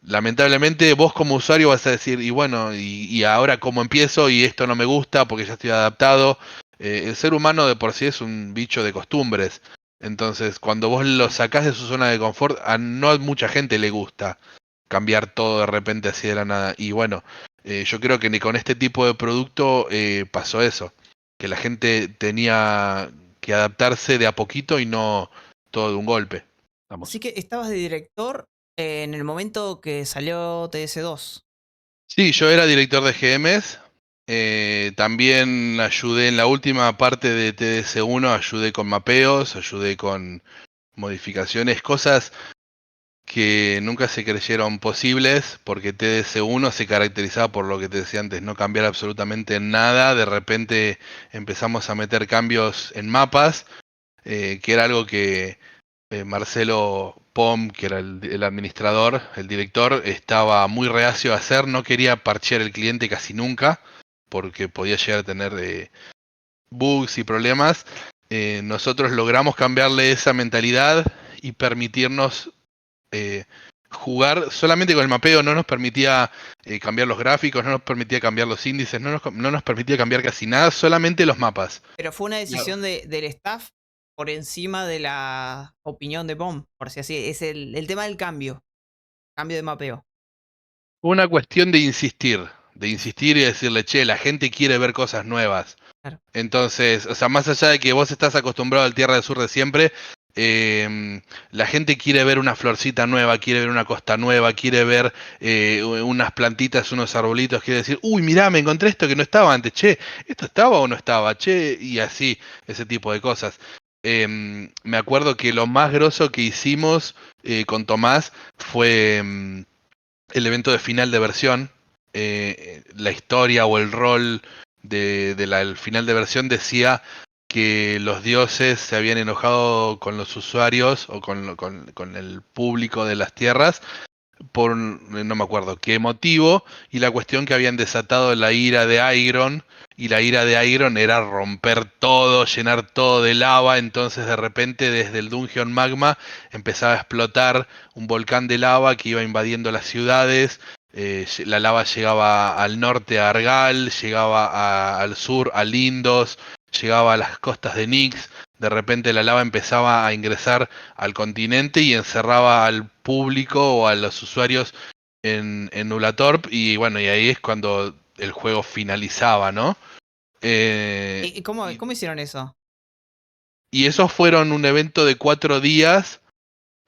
Lamentablemente vos como usuario vas a decir, y bueno, y ahora cómo empiezo y esto no me gusta porque ya estoy adaptado. El ser humano de por sí es un bicho de costumbres. Entonces, cuando vos lo sacás de su zona de confort, a no a mucha gente le gusta cambiar todo de repente así de la nada. Y bueno, yo creo que ni con este tipo de producto pasó eso, que la gente tenía que adaptarse de a poquito y no todo de un golpe. Así Vamos. que estabas de director en el momento que salió TS2. Sí, yo era director de GMs. También ayudé en la última parte de TDS1, ayudé con mapeos, ayudé con modificaciones, cosas que nunca se creyeron posibles, porque TDS1 se caracterizaba por lo que te decía antes, no cambiar absolutamente nada. De repente empezamos a meter cambios en mapas, que era algo que Marcelo Pom, que era el administrador, el director, estaba muy reacio a hacer, no quería parchear el cliente casi nunca, porque podía llegar a tener bugs y problemas. Nosotros logramos cambiarle esa mentalidad y permitirnos eh, jugar solamente con el mapeo, no nos permitía cambiar los gráficos, no nos permitía cambiar los índices, no nos permitía cambiar casi nada, solamente los mapas. Pero fue una Claro. decisión del staff por encima de la opinión de Bomb, por si así. Es el tema del cambio de mapeo. Una cuestión de insistir y decirle, che, la gente quiere ver cosas nuevas. Claro. Entonces, o sea, más allá de que vos estás acostumbrado al Tierra del Sur de siempre, la gente quiere ver una florcita nueva, quiere ver una costa nueva, quiere ver unas plantitas, unos arbolitos, quiere decir, uy, mirá, me encontré esto que no estaba antes, che, ¿esto estaba o no estaba? Che, y así, ese tipo de cosas. Me acuerdo que lo más grosso que hicimos con Tomás fue el evento de final de versión. La historia o el rol del final de versión decía que los dioses se habían enojado con los usuarios o con el público de las tierras por no me acuerdo qué motivo, y la cuestión que habían desatado la ira de Aigron, y la ira de Aigron era romper todo, llenar todo de lava. Entonces de repente desde el Dungeon Magma empezaba a explotar un volcán de lava que iba invadiendo las ciudades. La lava llegaba al norte a Argal, llegaba al sur a Lindos, llegaba a las costas de Nyx. De repente la lava empezaba a ingresar al continente y encerraba al público o a los usuarios en Nulatorp. Y bueno, y ahí es cuando el juego finalizaba, ¿no? Eh, ¿Y cómo, y, cómo hicieron eso? y esos fueron un evento de 4 días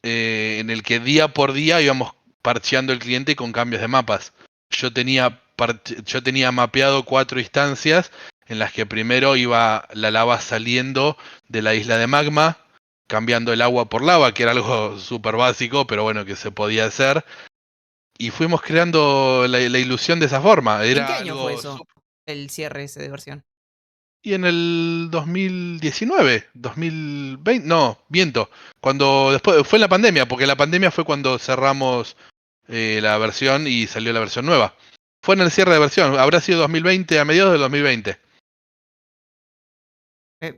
en el que día por día íbamos parcheando el cliente con cambios de mapas. Yo tenía mapeado 4 instancias en las que primero iba la lava saliendo de la isla de magma, cambiando el agua por lava, que era algo súper básico, pero bueno, que se podía hacer. Y fuimos creando la ilusión de esa forma. ¿En qué Era año fue algo eso? El cierre ese de versión. Y en el 2019, 2020, no, miento, cuando después fue en la pandemia, porque la pandemia fue cuando cerramos la versión y salió la versión nueva. Fue en el cierre de versión, habrá sido 2020, a mediados del 2020.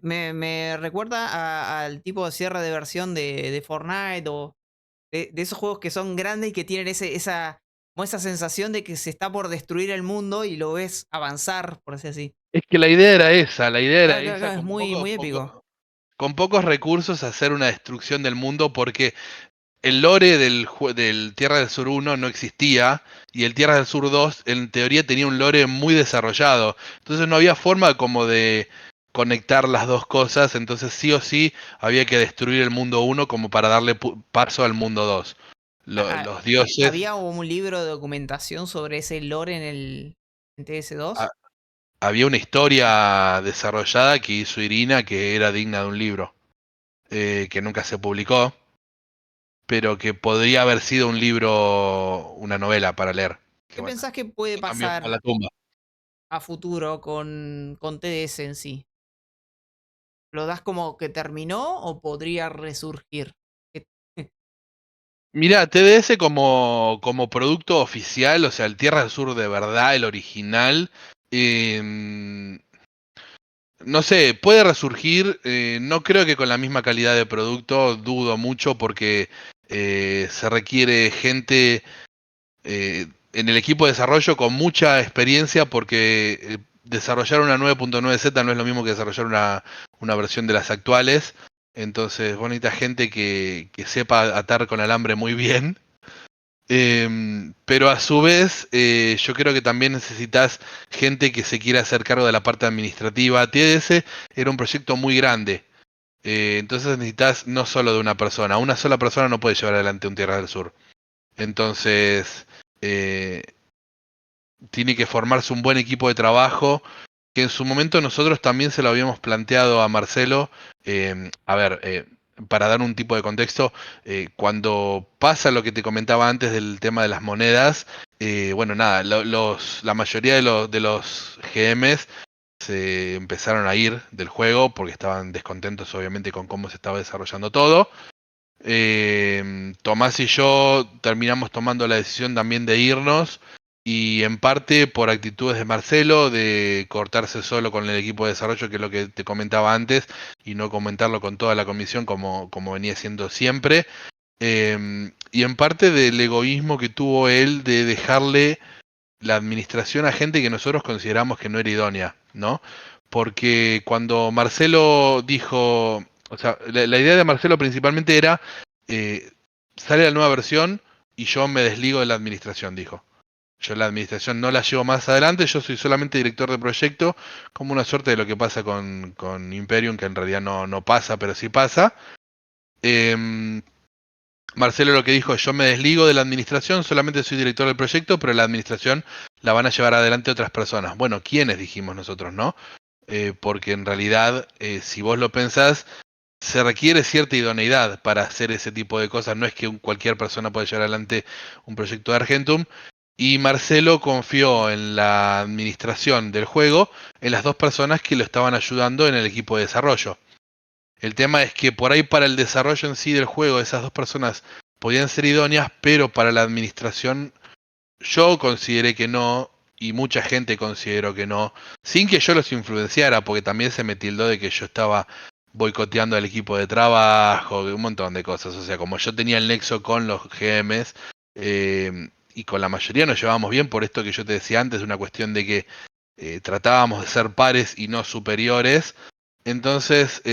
Me recuerda al tipo de cierre de versión de Fortnite o de esos juegos que son grandes y que tienen como esa sensación de que se está por destruir el mundo y lo ves avanzar, por así decir. Es que la idea era esa, la idea era Claro, claro, esa, claro, es muy, muy épico. con pocos recursos hacer una destrucción del mundo, porque el lore del Tierra del Sur 1 no existía, y el Tierra del Sur 2 en teoría tenía un lore muy desarrollado. Entonces no había forma como de conectar las dos cosas. Entonces sí o sí había que destruir el mundo 1 como para darle paso al mundo 2. Los dioses... Había un libro de documentación sobre ese lore en TS2. ha- Había una historia desarrollada que hizo Irina que era digna de un libro, que nunca se publicó, pero que podría haber sido un libro, una novela para leer. Que ¿Qué bueno, pensás que puede en cambio fue a la pasar tumba. a futuro con TDS en sí? ¿Lo das como que terminó o podría resurgir? Que- Mira, TDS como producto oficial, o sea, el Tierra del Sur de verdad, el original, em, no sé, puede resurgir. No creo que con la misma calidad de producto, dudo mucho, porque se requiere gente en el equipo de desarrollo con mucha experiencia porque desarrollar una 9.9Z no es lo mismo que desarrollar una versión de las actuales. Entonces, vos necesitas gente que sepa atar con alambre muy bien. Pero a su vez, yo creo que también necesitas gente que se quiera hacer cargo de la parte administrativa. TDS era un proyecto muy grande. Entonces necesitas no solo de una sola persona no puede llevar adelante un Tierra del Sur. Entonces, eh, tiene que formarse un buen equipo de trabajo, que en su momento nosotros también se lo habíamos planteado a Marcelo. A ver, para dar un tipo de contexto, cuando pasa lo que te comentaba antes del tema de las monedas, bueno, nada, la mayoría de los GMs se empezaron a ir del juego porque estaban descontentos obviamente con cómo se estaba desarrollando todo. Tomás y yo terminamos tomando la decisión también de irnos y en parte por actitudes de Marcelo de cortarse solo con el equipo de desarrollo, que es lo que te comentaba antes, y no comentarlo con toda la comisión como venía siendo siempre. Y en parte del egoísmo que tuvo él de dejarle la administración a gente que nosotros consideramos que no era idónea, ¿no? Porque cuando Marcelo dijo, o sea, la idea de Marcelo principalmente era, eh, sale la nueva versión y yo me desligo de la administración, dijo. Yo la administración no la llevo más adelante, yo soy solamente director de proyecto, como una suerte de lo que pasa con Imperium, que en realidad no pasa, pero sí pasa. Em, Marcelo lo que dijo, yo me desligo de la administración, solamente soy director del proyecto, pero la administración la van a llevar adelante otras personas. Bueno, ¿quiénes? Dijimos nosotros, ¿no? Porque en realidad, si vos lo pensás, se requiere cierta idoneidad para hacer ese tipo de cosas. No es que cualquier persona pueda llevar adelante un proyecto de Argentum. Y Marcelo confió en la administración del juego en las dos personas que lo estaban ayudando en el equipo de desarrollo. El tema es que por ahí para el desarrollo en sí del juego esas dos personas podían ser idóneas, pero para la administración yo consideré que no y mucha gente consideró que no, sin que yo los influenciara, porque también se me tildó de que yo estaba boicoteando al equipo de trabajo, de un montón de cosas. O sea, como yo tenía el nexo con los GMs y con la mayoría nos llevábamos bien por esto que yo te decía antes, una cuestión de que tratábamos de ser pares y no superiores. Entonces,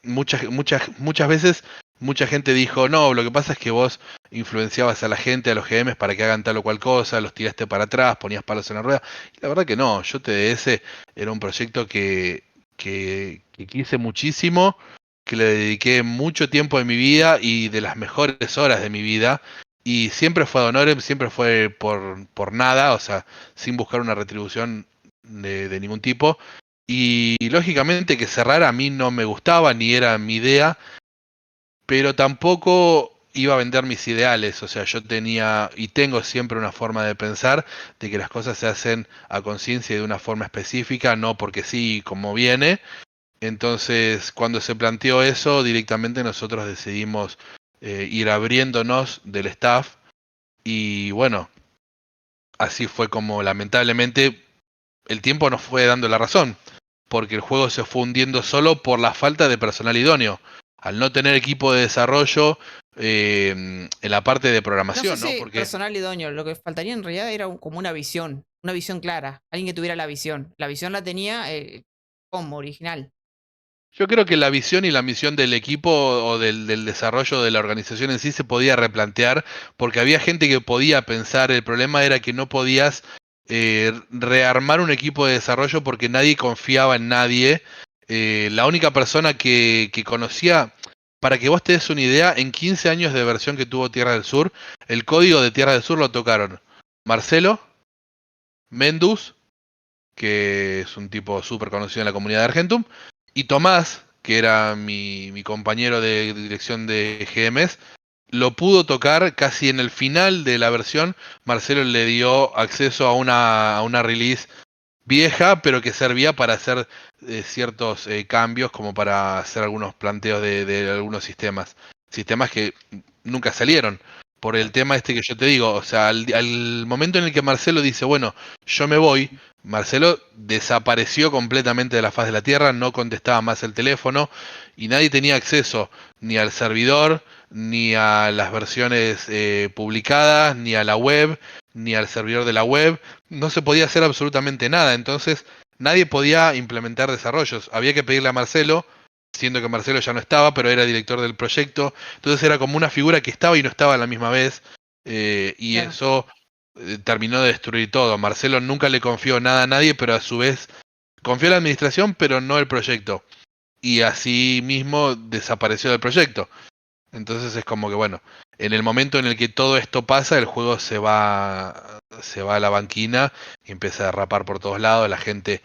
muchas veces mucha gente dijo, no, lo que pasa es que vos influenciabas a la gente, a los GMs para que hagan tal o cual cosa, los tiraste para atrás, ponías palos en la rueda. Y la verdad que no, yo TDS era un proyecto que quise muchísimo, que le dediqué mucho tiempo de mi vida y de las mejores horas de mi vida. Y siempre fue ad honorem, siempre fue por nada, o sea, sin buscar una retribución de ningún tipo. Y lógicamente que cerrar a mí no me gustaba, ni era mi idea, pero tampoco iba a vender mis ideales. O sea, yo tenía y tengo siempre una forma de pensar de que las cosas se hacen a conciencia y de una forma específica, no porque sí, como viene. Entonces, cuando se planteó eso, directamente nosotros decidimos ir abriéndonos del staff y bueno, así fue como lamentablemente el tiempo nos fue dando la razón, porque el juego se fue hundiendo solo por la falta de personal idóneo. Al no tener equipo de desarrollo en la parte de No sé programación, ¿no? si Porque personal idóneo, lo que faltaría en realidad era como una visión clara, alguien que tuviera la visión. La visión la tenía como original. yo creo que la visión y la misión del equipo o del desarrollo de la organización en sí se podía replantear, porque había gente que podía pensar, el problema era que no podías rearmar un equipo de desarrollo porque nadie confiaba en nadie. La única persona que conocía, para que vos te des una idea, en 15 años de versión que tuvo Tierra del Sur, el código de Tierra del Sur lo tocaron Marcelo, Mendus, que es un tipo súper conocido en la comunidad de Argentum, y Tomás, que era mi compañero de dirección de GMS, lo pudo tocar casi en el final de la versión. Marcelo le dio acceso a una release vieja, pero que servía para hacer ciertos cambios, como para hacer algunos planteos de algunos sistemas. Sistemas que nunca salieron, por el Claro, tema este que yo te digo. O sea, al momento en el que Marcelo dice, bueno, yo me voy, Marcelo desapareció completamente de la faz de la Tierra, no contestaba más el teléfono y nadie tenía acceso ni al servidor, ni a las versiones publicadas, ni a la web, ni al servidor de la web. No se podía hacer absolutamente nada. Entonces, nadie podía implementar desarrollos. Había que pedirle a Marcelo, siendo que Marcelo ya no estaba, pero era director del proyecto. Entonces era como una figura que estaba y no estaba a la misma vez. Y claro. eso terminó de destruir todo. Marcelo nunca le confió nada a nadie, pero a su vez confió en la administración, pero no el proyecto. Y así mismo desapareció del proyecto. Entonces es como que, bueno, en el momento en el que todo esto pasa, el juego se va a la banquina y empieza a derrapar por todos lados. La gente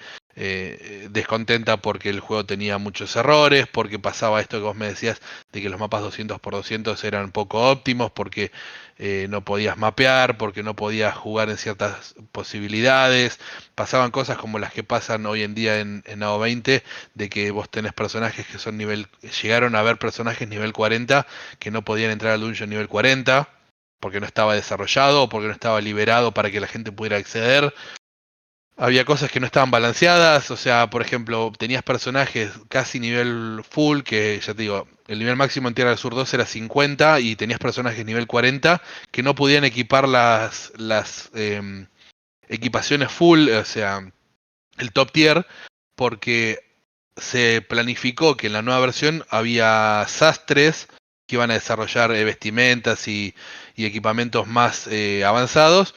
descontenta porque el juego tenía muchos errores, porque pasaba esto que vos me decías de que los mapas 200 por 200 eran poco óptimos, porque no podías mapear, porque no podías jugar en ciertas posibilidades. Pasaban cosas como las que pasan hoy en día en AO20, de que vos tenés personajes que son llegaron a haber personajes nivel 40 que no podían entrar al dungeon nivel 40 porque no estaba desarrollado o porque no estaba liberado para que la gente pudiera acceder. Había cosas que no estaban balanceadas, o sea, por ejemplo, tenías personajes casi nivel full, que ya te digo, el nivel máximo en Tierra del Sur 2 era 50 y tenías personajes nivel 40 que no podían equipar las equipaciones full, o sea, el top tier, porque se planificó que en la nueva versión había sastres que iban a desarrollar vestimentas y equipamientos más avanzados,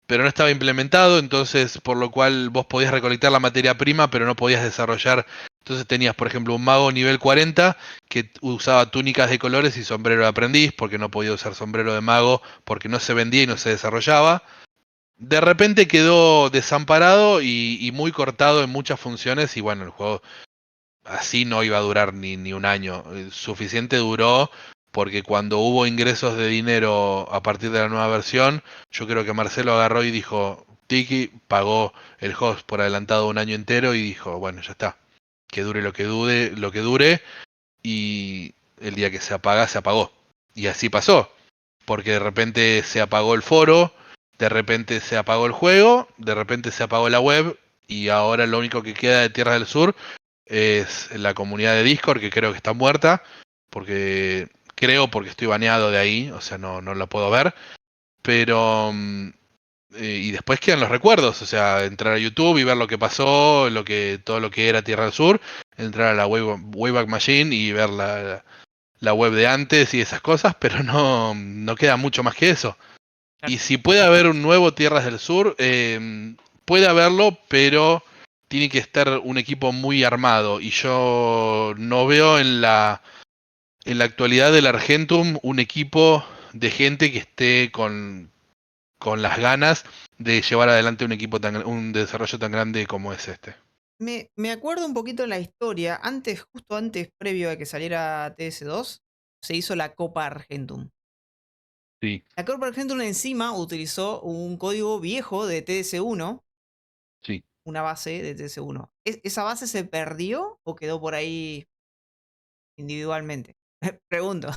pero no estaba implementado, entonces por lo cual vos podías recolectar la materia prima, pero no podías desarrollar. Entonces tenías, por ejemplo, un mago nivel 40 que usaba túnicas de colores y sombrero de aprendiz, porque no podía usar sombrero de mago, porque no se vendía y no se desarrollaba. De repente quedó desamparado y muy cortado en muchas funciones y bueno, el juego así no iba a durar ni un año. Suficiente duró porque cuando hubo ingresos de dinero a partir de la nueva versión, yo creo que Marcelo agarró y dijo, Tiki pagó el host por adelantado un año entero y dijo, bueno, ya está, que dure lo que dure y el día que se apaga, se apagó. Y así pasó, porque de repente se apagó el foro, de repente se apagó el juego, de repente se apagó la web y ahora lo único que queda de Tierra del Sur es la comunidad de Discord, que creo que está muerta, porque estoy baneado de ahí, o sea, no la puedo ver, pero y después quedan los recuerdos, o sea, entrar a YouTube y ver lo que pasó, todo lo que era Tierra del Sur, entrar a la Wayback Machine y ver la web de antes y esas cosas, pero no queda mucho más que eso. Y Claro. si puede haber un nuevo Tierras del Sur, puede haberlo, pero tiene que estar un equipo muy armado. Y yo no veo en la actualidad del Argentum un equipo de gente que esté con las ganas de llevar adelante un desarrollo tan grande como es este. Me acuerdo un poquito de la historia. Antes, justo antes, previo a que saliera TS2, se hizo la Copa Argentum. Sí, La Copa Argentum encima utilizó un código viejo de TS1, sí. una base de TS1. ¿Esa base se perdió o quedó por ahí individualmente? Pregunto,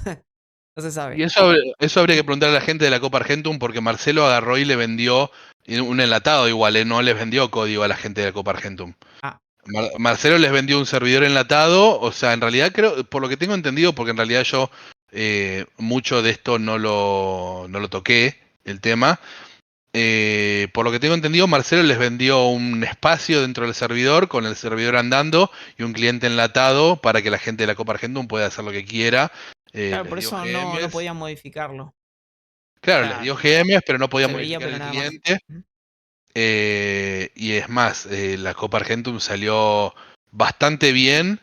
no se Y sabe. eso habría que preguntarle a la gente de la Copa Argentum porque Marcelo agarró y le vendió un enlatado igual, no les vendió código a la gente de la Copa Argentum. Ah, Marcelo les vendió un servidor enlatado, o sea, en realidad creo, por lo que tengo entendido, porque en realidad yo mucho de esto no lo toqué, el tema, por lo que tengo entendido, Marcelo les vendió un espacio dentro del servidor con el servidor andando y un cliente enlatado para que la gente de la Copa Argentum pueda hacer lo que quiera. claro, Les por dio eso no GMs, podían modificarlo. O claro, les sea, dio GMs, pero no podían se veía, modificar pero el nada más. cliente. Ujú. Y es más, la Copa Argentum salió bastante bien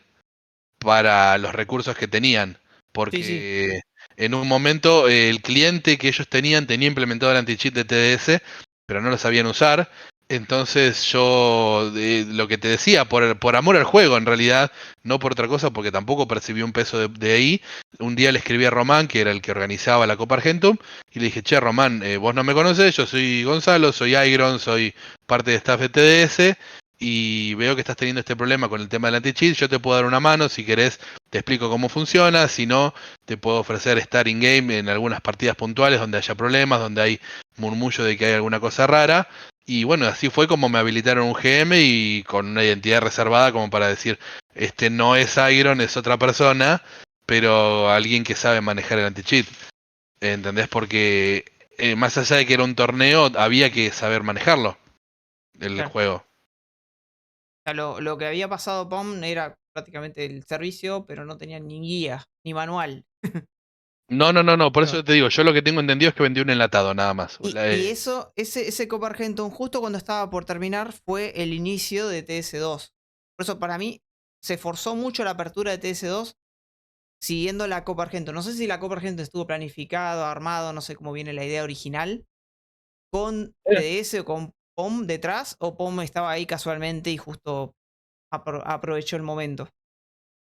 para los recursos que tenían, Sí, sí. porque en un momento el cliente que ellos tenían tenía implementado el anti-cheat de TDS, pero no lo sabían usar. Entonces yo, lo que te decía, por amor al juego en realidad, no por otra cosa, porque tampoco percibí un peso de ahí, un día le escribí a Román, que era el que organizaba la Copa Argentum, y le dije, che Román, vos no me conocés, yo soy Gonzalo, soy Igron, soy parte de staff de TDS, y veo que estás teniendo este problema con el tema del anti-cheat, yo te puedo dar una mano, si querés te explico cómo funciona, si no, te puedo ofrecer estar in-game en algunas partidas puntuales donde haya problemas, donde hay murmullo de que hay alguna cosa rara. Y bueno, así fue como me habilitaron un GM y con una identidad reservada como para decir, este no es Iron, es otra persona, pero alguien que sabe manejar el anti-cheat. ¿Entendés? Porque más allá de que era un torneo, había que saber manejarlo, el Claro. juego. O sea, lo que había pasado POM era prácticamente el servicio, pero no tenía ni guía, ni manual. No, por No. eso te digo, yo lo que tengo entendido es que vendí un enlatado nada más. Y eso, ese Copa Argentum, justo cuando estaba por terminar, fue el inicio de TS2. Por eso, para mí, se forzó mucho la apertura de TS2 siguiendo la Copa Argentum. No sé si la Copa Argentum estuvo planificado, armado, no sé cómo viene la idea original, con TDS o con POM detrás, o POM estaba ahí casualmente y justo aprovechó el momento.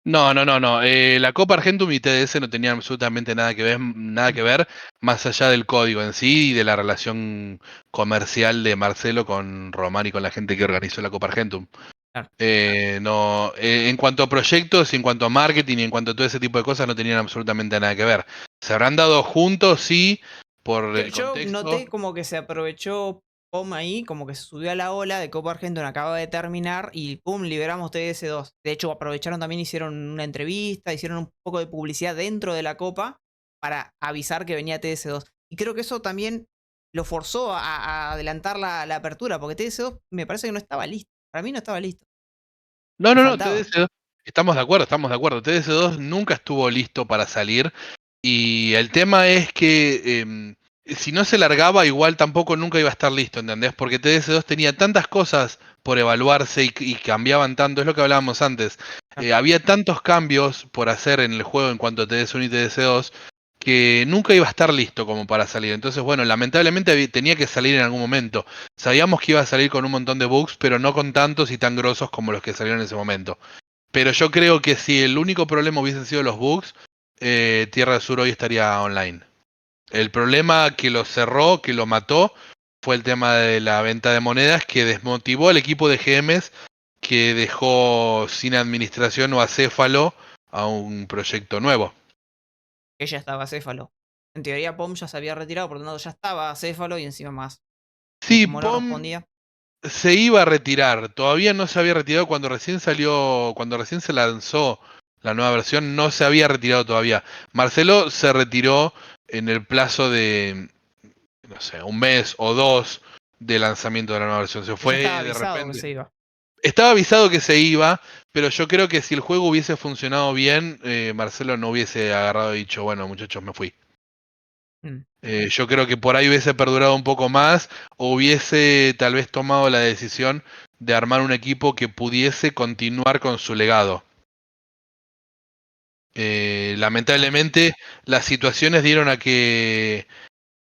No. La Copa Argentum y TDS no tenían absolutamente nada que ver, más allá del código en sí y de la relación comercial de Marcelo con Román y con la gente que organizó la Copa Argentum. Claro. No, en cuanto a proyectos, en cuanto a marketing y en cuanto a todo ese tipo de cosas, no tenían absolutamente nada que ver. Se habrán dado juntos, sí, por Yo, el yo contexto. noté como que se aprovechó POM ahí, como que se subió a la ola de Copa Argentum, acaba de terminar y pum, liberamos TS2. De hecho, aprovecharon también, hicieron una entrevista, hicieron un poco de publicidad dentro de la Copa para avisar que venía TS2. Y creo que eso también lo forzó a adelantar la apertura, porque TS2 me parece que no estaba listo. Para mí no estaba listo. Le No, faltaba. TDS2, estamos de acuerdo, estamos de acuerdo. TDS2 nunca estuvo listo para salir y el tema es que si no se largaba, igual tampoco nunca iba a estar listo, ¿entendés? Porque TDS2 tenía tantas cosas por evaluarse y cambiaban tanto, es lo que hablábamos antes. Ah, Había tantos cambios por hacer en el juego en cuanto a TDS1 y TDS2 que nunca iba a estar listo como para salir. Entonces, bueno, lamentablemente tenía que salir en algún momento. Sabíamos que iba a salir con un montón de bugs, pero no con tantos y tan grosos como los que salieron en ese momento. Pero yo creo que si el único problema hubiesen sido los bugs, Tierra del Sur hoy estaría online. El problema que lo cerró, que lo mató, fue el tema de la venta de monedas que desmotivó al equipo de GMs que dejó sin administración o acéfalo a un proyecto nuevo. que ya estaba Céfalo. En teoría POM ya se había retirado, por lo tanto ya estaba Céfalo y encima más. Y Sí, como no POM respondía, se iba a retirar, todavía no se había retirado cuando recién salió, cuando recién se lanzó la nueva versión, no se había retirado todavía. Marcelo se retiró en el plazo de, no sé, un mes o dos de lanzamiento de la nueva versión. Se que ya estaba fue de avisado que repente. se iba. Estaba avisado que se iba, pero yo creo que si el juego hubiese funcionado bien, Marcelo no hubiese agarrado y dicho, bueno muchachos, me fui. Mm. Yo creo que por ahí hubiese perdurado un poco más o hubiese tal vez tomado la decisión de armar un equipo que pudiese continuar con su legado. Ah, Lamentablemente las situaciones dieron a que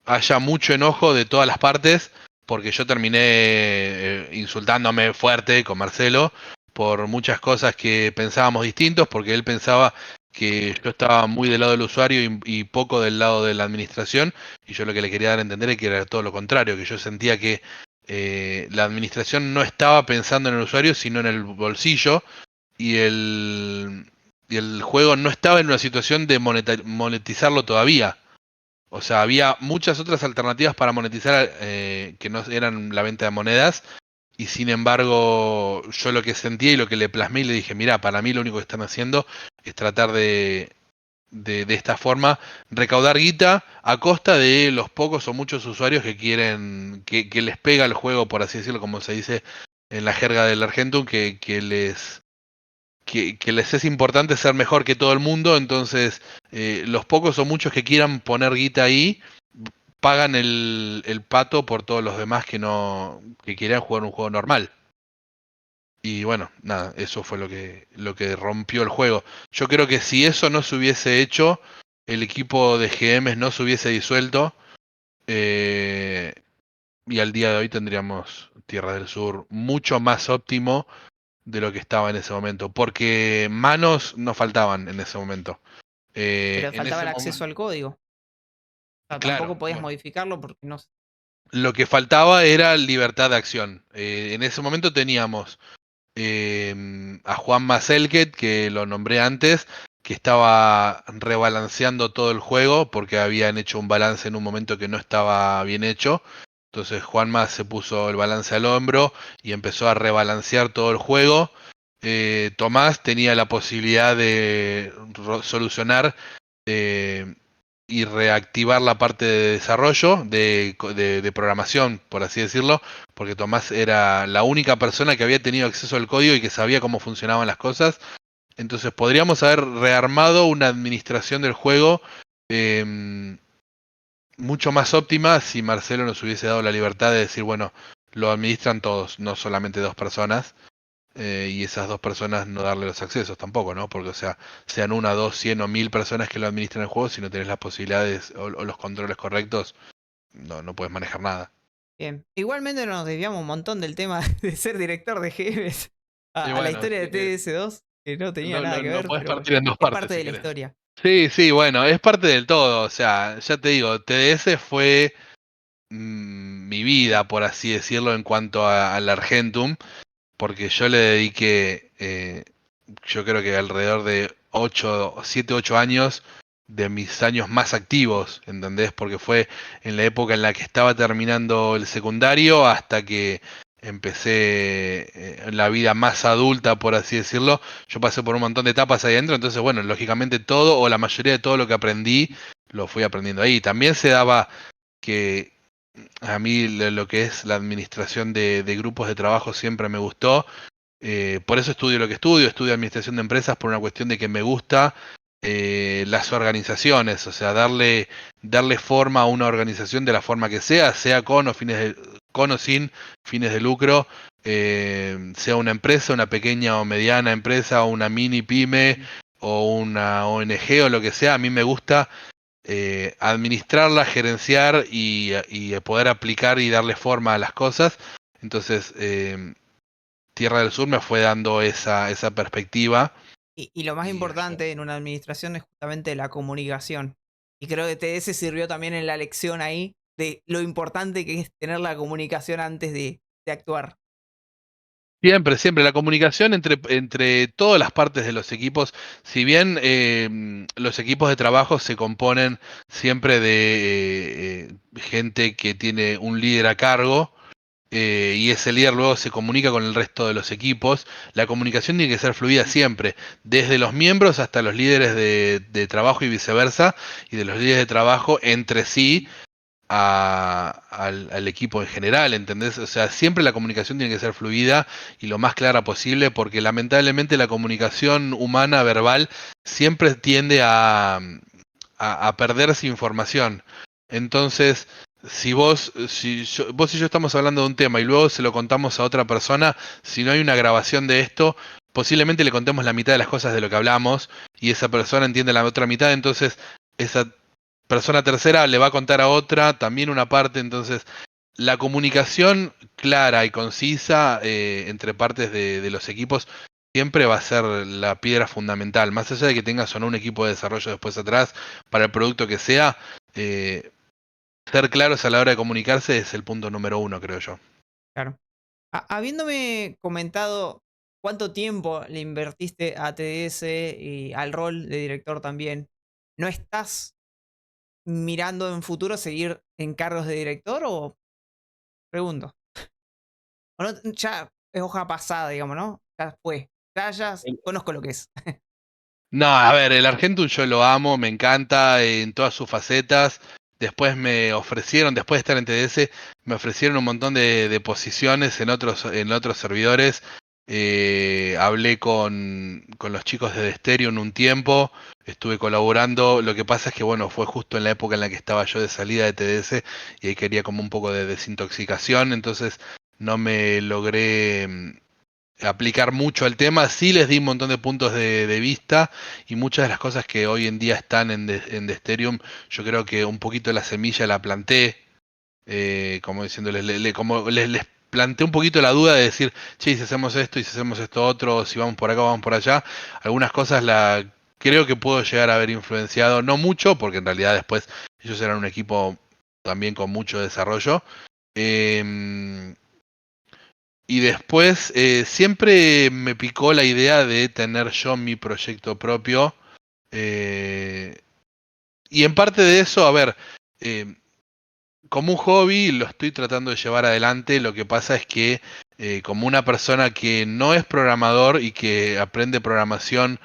haya mucho enojo de todas las partes, porque yo terminé insultándome fuerte con Marcelo por muchas cosas que pensábamos distintos, porque él pensaba que yo estaba muy del lado del usuario y poco del lado de la administración, y yo lo que le quería dar a entender es que era todo lo contrario, que yo sentía que la administración no estaba pensando en el usuario, sino en el bolsillo, y y el juego no estaba en una situación de monetizarlo todavía. O sea, había muchas otras alternativas para monetizar que no eran la venta de monedas. Y sin embargo, yo lo que sentía y lo que le plasmé y le dije, mira, para mí lo único que están haciendo es tratar de esta forma recaudar guita a costa de los pocos o muchos usuarios que quieren, que les pega el juego, por así decirlo, como se dice en la jerga del Argentum, que les es importante ser mejor que todo el mundo, entonces los pocos o muchos que quieran poner guita ahí pagan el pato por todos los demás que no que querían jugar un juego normal. Y bueno, nada, eso fue lo que rompió el juego. Yo creo que si eso no se hubiese hecho, el equipo de GMs no se hubiese disuelto eh, y al día de hoy tendríamos Tierra del Sur mucho más óptimo de lo que estaba en ese momento, porque manos no faltaban en ese momento. pero En faltaba ese el acceso momento, al código. O sea, claro, tampoco podías bueno, modificarlo porque no. Lo que faltaba era libertad de acción. En ese momento teníamos a Juan Maselket, que lo nombré antes, que estaba rebalanceando todo el juego porque habían hecho un balance en un momento que no estaba bien hecho. Entonces Juanma se puso el balance al hombro y empezó a rebalancear todo el juego. Tomás tenía la posibilidad de solucionar eh, y reactivar la parte de desarrollo, de programación, por así decirlo, porque Tomás era la única persona que había tenido acceso al código y que sabía cómo funcionaban las cosas. Entonces podríamos haber rearmado una administración del juego eh, mucho más óptima si Marcelo nos hubiese dado la libertad de decir, bueno, lo administran todos, no solamente dos personas. Y esas dos personas no darle los accesos tampoco, ¿no? Porque, o sea, sean una, dos, 100 o 1000 personas que lo administran el juego, si no tenés las posibilidades o los controles correctos, no puedes manejar nada. Bien. Igualmente nos desviamos un montón del tema de ser director de GMs Y a la bueno, historia de TDS2, que no tenía lo, nada lo, que lo ver, podés pero bueno, partir en dos es partes parte si de la querés. historia. Sí, sí, bueno, es parte del todo. O sea, ya te digo, TDS fue mi vida, por así decirlo, en cuanto al Argentum, porque yo le dediqué, yo creo que alrededor de 7, 8 años de mis años más activos, ¿entendés? Porque fue en la época en la que estaba terminando el secundario hasta que empecé la vida más adulta, por así decirlo. Yo pasé por un montón de etapas ahí adentro, entonces, bueno, lógicamente todo o la mayoría de todo lo que aprendí lo fui aprendiendo ahí. También se daba que a mí lo que es la administración de grupos de trabajo siempre me gustó. Por eso estudio lo que estudio administración de empresas por una cuestión de que me gusta las organizaciones, o sea, darle forma a una organización de la forma que sea con o sin fines de lucro, sea una empresa, una pequeña o mediana empresa, o una mini pyme, o una ONG o lo que sea, a mí me gusta administrarla, gerenciar y poder aplicar y darle forma a las cosas. Entonces, Tierra del Sur me fue dando esa perspectiva. Y lo más Y importante en una administración es justamente la comunicación. Y creo que TDS sirvió también en la lección ahí de lo importante que es tener la comunicación antes de actuar. siempre, siempre la comunicación entre todas las partes de los equipos, si bien los equipos de trabajo se componen siempre de gente que tiene un líder a cargo, y ese líder luego se comunica con el resto de los equipos, la comunicación tiene que ser fluida siempre, desde los miembros hasta los líderes de trabajo y viceversa, y de los líderes de trabajo entre sí al equipo en general, ¿entendés? O sea, siempre la comunicación tiene que ser fluida y lo más clara posible, porque lamentablemente la comunicación humana verbal siempre tiende a perderse información. Entonces, vos y yo estamos hablando de un tema y luego se lo contamos a otra persona, si no hay una grabación de esto, posiblemente le contemos la mitad de las cosas de lo que hablamos y esa persona entiende la otra mitad, entonces esa persona tercera le va a contar a otra también una parte, entonces la comunicación clara y concisa entre partes de los equipos siempre va a ser la piedra fundamental, más allá de que tengas o no un equipo de desarrollo después atrás para el producto que sea, eh, ser claros a la hora de comunicarse es el punto número uno, creo yo. Claro. Habiéndome comentado cuánto tiempo le invertiste a TDS y al rol de director también, ¿no estás mirando en futuro seguir en cargos de director o pregunto? ¿O no, ya es hoja pasada, digamos, ¿no? Ya fue. Ya conozco lo que es. No, a ver, el Argentum yo lo amo, me encanta en todas sus facetas. Después me ofrecieron, después de estar en TDS, me ofrecieron un montón de posiciones en otros servidores. Hablé con los chicos de Desterium un tiempo, estuve colaborando. Lo que pasa es que, bueno, fue justo en la época en la que estaba yo de salida de TDS y ahí quería como un poco de desintoxicación, entonces no me logré aplicar mucho al tema, sí les di un montón de puntos de vista y muchas de las cosas que hoy en día están en Desterium, yo creo que un poquito la semilla la planté, como diciéndoles, como les planteé un poquito la duda de decir, che, ¿y si hacemos esto y si hacemos esto otro, o si vamos por acá o vamos por allá, algunas cosas creo que puedo llegar a haber influenciado, no mucho, porque en realidad después ellos eran un equipo también con mucho desarrollo, Em, y después siempre me picó la idea de tener yo mi proyecto propio. eh, y en parte de eso, a ver, em, como un hobby lo estoy tratando de llevar adelante. Lo que pasa es que como una persona que no es programador y que aprende programación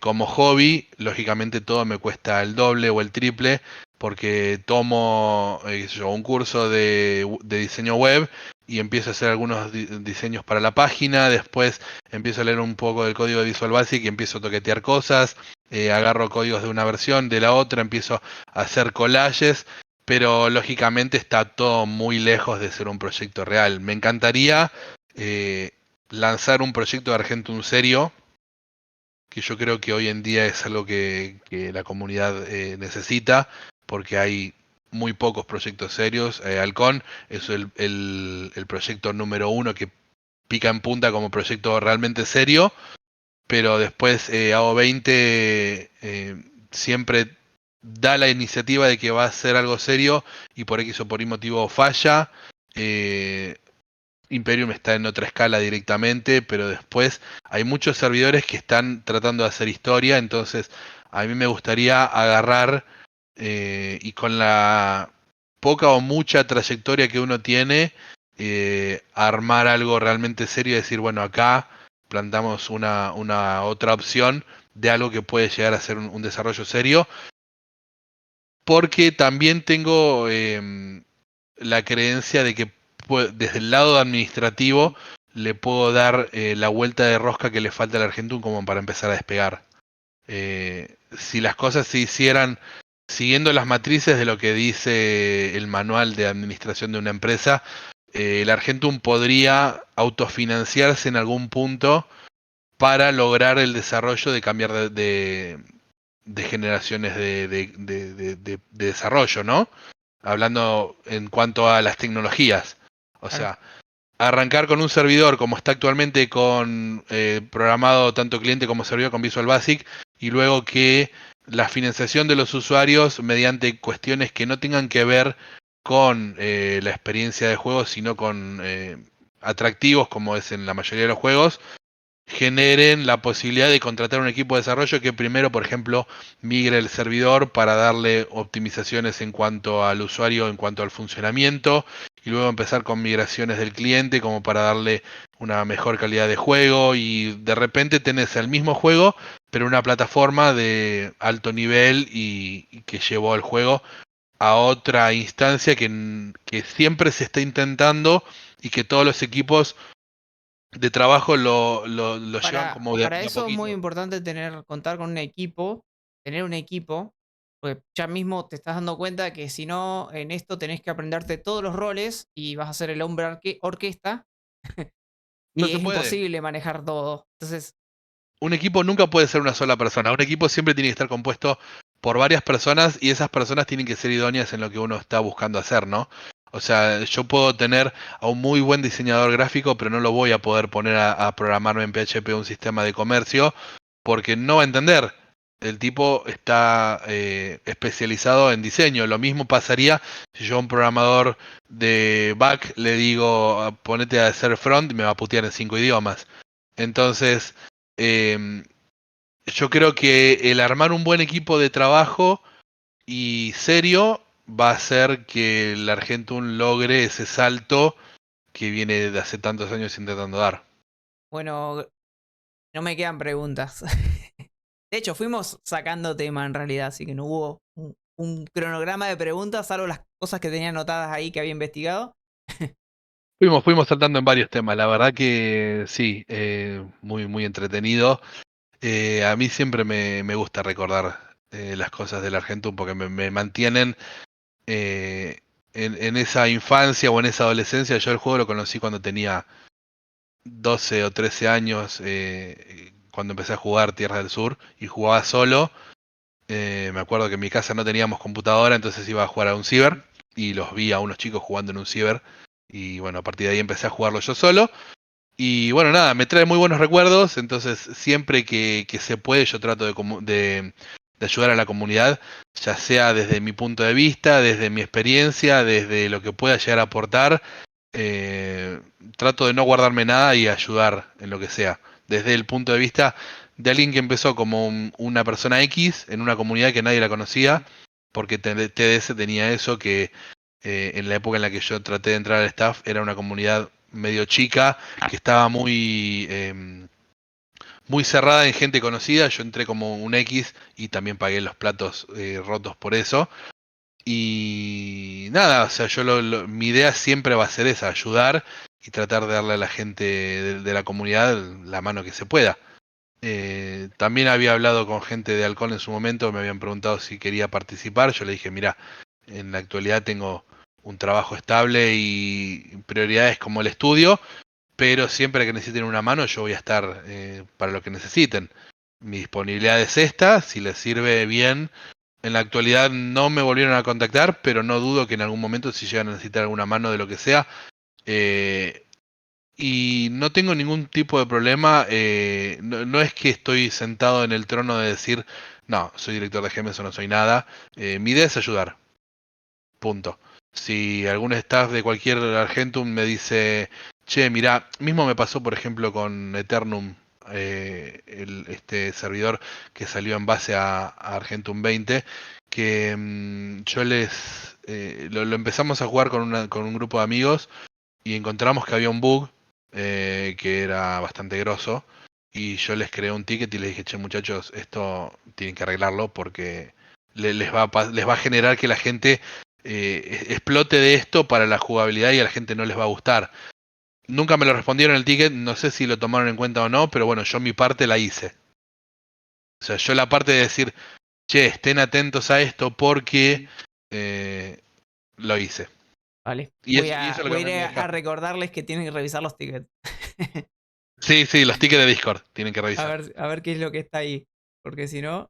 como hobby, lógicamente todo me cuesta el doble o el triple porque tomo qué sé yo, un curso de diseño web y empiezo a hacer algunos diseños para la página, después empiezo a leer un poco del código de Visual Basic y empiezo a toquetear cosas, agarro códigos de una versión, de la otra, empiezo a hacer collages, pero lógicamente está todo muy lejos de ser un proyecto real. Me encantaría lanzar un proyecto de Argentum serio, que yo creo que hoy en día es algo que la comunidad necesita, porque hay muy pocos proyectos serios. Halcón es el proyecto número uno que pica en punta como proyecto realmente serio, pero después AO20 siempre da la iniciativa de que va a ser algo serio y por X o por Y motivo falla. Eh, Imperium está en otra escala directamente, pero después hay muchos servidores que están tratando de hacer historia, entonces a mí me gustaría agarrar y con la poca o mucha trayectoria que uno tiene, armar algo realmente serio y decir, bueno, acá plantamos una otra opción de algo que puede llegar a ser un desarrollo serio, porque también tengo la creencia de que desde el lado administrativo le puedo dar la vuelta de rosca que le falta al Argentum como para empezar a despegar. Si las cosas se hicieran siguiendo las matrices de lo que dice el manual de administración de una empresa, el Argentum podría autofinanciarse en algún punto para lograr el desarrollo de cambiar de generaciones de desarrollo, ¿no? Hablando en cuanto a las tecnologías. O Claro. sea, arrancar con un servidor como está actualmente con programado tanto cliente como servidor con Visual Basic y luego que la financiación de los usuarios mediante cuestiones que no tengan que ver con la experiencia de juego, sino con atractivos como es en la mayoría de los juegos, generen la posibilidad de contratar un equipo de desarrollo que primero, por ejemplo, migre el servidor para darle optimizaciones en cuanto al usuario, en cuanto al funcionamiento, y luego empezar con migraciones del cliente como para darle una mejor calidad de juego y de repente tenés el mismo juego, pero una plataforma de alto nivel y que llevó el juego a otra instancia que siempre se está intentando y que todos los equipos de trabajo lo llevan como Para de a eso es muy poquito. importante contar con un equipo, tener un equipo, porque ya mismo te estás dando cuenta que si no, en esto tenés que aprenderte todos los roles y vas a ser el hombre orquesta No y se es puede. imposible manejar todo. Entonces, Un equipo nunca puede ser una sola persona. Un equipo siempre tiene que estar compuesto por varias personas y esas personas tienen que ser idóneas en lo que uno está buscando hacer, ¿no? O sea, yo puedo tener a un muy buen diseñador gráfico, pero no lo voy a poder poner a programarme en PHP un sistema de comercio porque no va a entender. El tipo está especializado en diseño. Lo mismo pasaría si yo a un programador de back le digo, ponete a hacer front y me va a putear en 5 idiomas. Entonces, em, yo creo que el armar un buen equipo de trabajo y serio va a hacer que el Argentum logre ese salto que viene de hace tantos años intentando dar. bueno, no me quedan preguntas. De hecho, fuimos sacando tema en realidad, así que no hubo un cronograma de preguntas, salvo las cosas que tenía anotadas ahí que había investigado. Fuimos saltando en varios temas, la verdad que sí, muy, muy entretenido. A mí siempre me gusta recordar las cosas del Argentum porque me mantienen eh, en esa infancia o en esa adolescencia. Yo el juego lo conocí cuando tenía 12 o 13 años, cuando empecé a jugar Tierra del Sur y jugaba solo. Me acuerdo que en mi casa no teníamos computadora, entonces iba a jugar a un ciber y los vi a unos chicos jugando en un ciber. Y bueno, a partir de ahí empecé a jugarlo yo solo. Y bueno, nada, me trae muy buenos recuerdos, entonces siempre que se puede yo trato ayudar a la comunidad, ya sea desde mi punto de vista, desde mi experiencia, desde lo que pueda llegar a aportar. eh, Trato de no guardarme nada y ayudar en lo que sea. Desde el punto de vista de alguien que empezó como una persona X en una comunidad que nadie la conocía, porque TDS tenía eso que en la época en la que yo traté de entrar al staff era una comunidad medio chica, que estaba muy cerrada en gente conocida. Yo entré como un X y también pagué los platos rotos por eso. Y nada, o sea, mi idea siempre va a ser esa, ayudar y tratar de darle a la gente de la comunidad la mano que se pueda. También había hablado con gente de Halcón en su momento, me habían preguntado si quería participar. Yo le dije, mira, en la actualidad tengo un trabajo estable y prioridades como el estudio, pero siempre que necesiten una mano yo voy a estar para lo que necesiten. Mi disponibilidad es esta, si les sirve bien. En la actualidad no me volvieron a contactar, pero no dudo que en algún momento si llegan a necesitar alguna mano de lo que sea. eh, y no tengo ningún tipo de problema. No es que estoy sentado en el trono de decir, no, soy director de GMS o no soy nada. Mi idea es ayudar. Punto. Si algún staff de cualquier Argentum me dice, che, mirá, mismo me pasó por ejemplo con Eternum, este servidor que salió en base a Argentum 20, que yo lo empezamos a jugar con un grupo de amigos y encontramos que había un bug que era bastante grosso y yo les creé un ticket y les dije, che muchachos, esto tienen que arreglarlo porque les va a generar que la gente explote de esto para la jugabilidad y a la gente no les va a gustar. Nunca me lo respondieron el ticket, no sé si lo tomaron en cuenta o no, pero bueno, yo mi parte la hice. O sea, yo la parte de decir, che, estén atentos a esto porque lo hice. Vale. Y eso es lo que Voy a me ir a deja. recordarles que tienen que revisar los tickets. Sí, sí, los tickets de Discord tienen que revisar. A ver qué es lo que está ahí. Porque si no.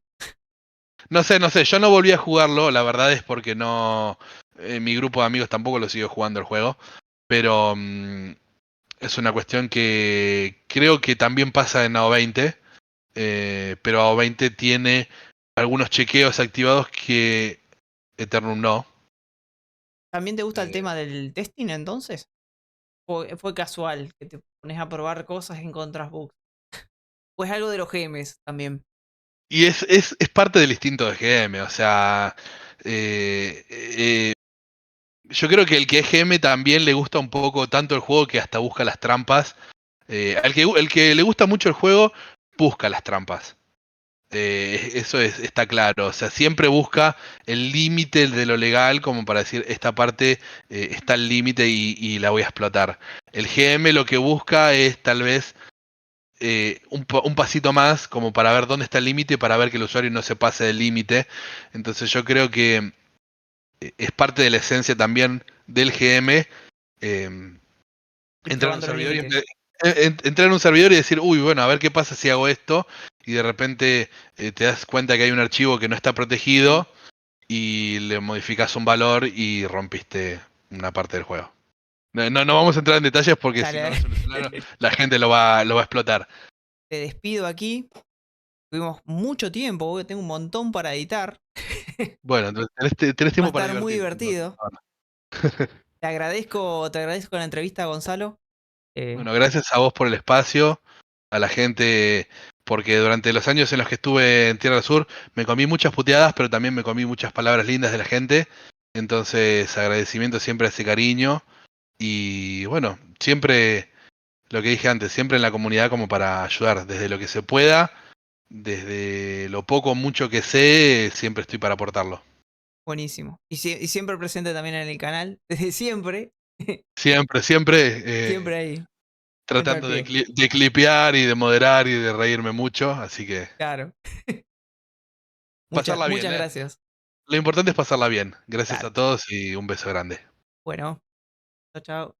No sé, yo no volví a jugarlo, la verdad es porque no, mi grupo de amigos tampoco lo siguió jugando el juego, pero es una cuestión que creo que también pasa en AO20, pero AO20 tiene algunos chequeos activados que Eternum no. ¿También te gusta el Eh, tema del testing entonces? Fue casual que te pones a probar cosas y encontrás bugs? Pues algo de los GMs también. y es parte del instinto de GM, o sea, eh, eh, yo creo que el que es GM también le gusta un poco tanto el juego que hasta busca las trampas. El que le gusta mucho el juego busca las trampas. Eso está claro. O sea, siempre busca el límite de lo legal como para decir, esta parte está al límite y la voy a explotar. El GM lo que busca es tal vez un pasito más como para ver dónde está el límite, para ver que el usuario no se pase del límite. Entonces yo creo que es parte de la esencia también del GM. eh, Ir Entrar a un probando los servidor límites. entrar en un servidor y decir, uy, bueno, a ver qué pasa si hago esto, y de repente te das cuenta que hay un archivo que no está protegido y le modificas un valor y rompiste una parte del juego. No vamos a entrar en detalles porque si Dale, no dale. lo solucionaron, la gente lo va a explotar. Te despido aquí. Tuvimos mucho tiempo, porque tengo un montón para editar. Bueno, entonces tenés Va a tiempo para estar muy divertirte. Entonces. divertido. Te agradezco la entrevista, Gonzalo. Eh, Bueno, gracias a vos por el espacio, a la gente, porque durante los años en los que estuve en Tierra del Sur me comí muchas puteadas, pero también me comí muchas palabras lindas de la gente. Entonces, agradecimiento siempre a ese cariño. Y bueno, siempre lo que dije antes, siempre en la comunidad como para ayudar, desde lo que se pueda, desde lo poco o mucho que sé, siempre estoy para aportarlo. Buenísimo. Y siempre presente también en el canal. Desde siempre. Siempre, siempre Siempre ahí. Siempre al tratando de, pie. cli- de clipear y de moderar y de reírme mucho, así que Claro. pasarla bien, Muchas ¿eh? gracias. Lo importante es pasarla bien. Gracias Claro. a todos y un beso grande. Bueno, chao, chao.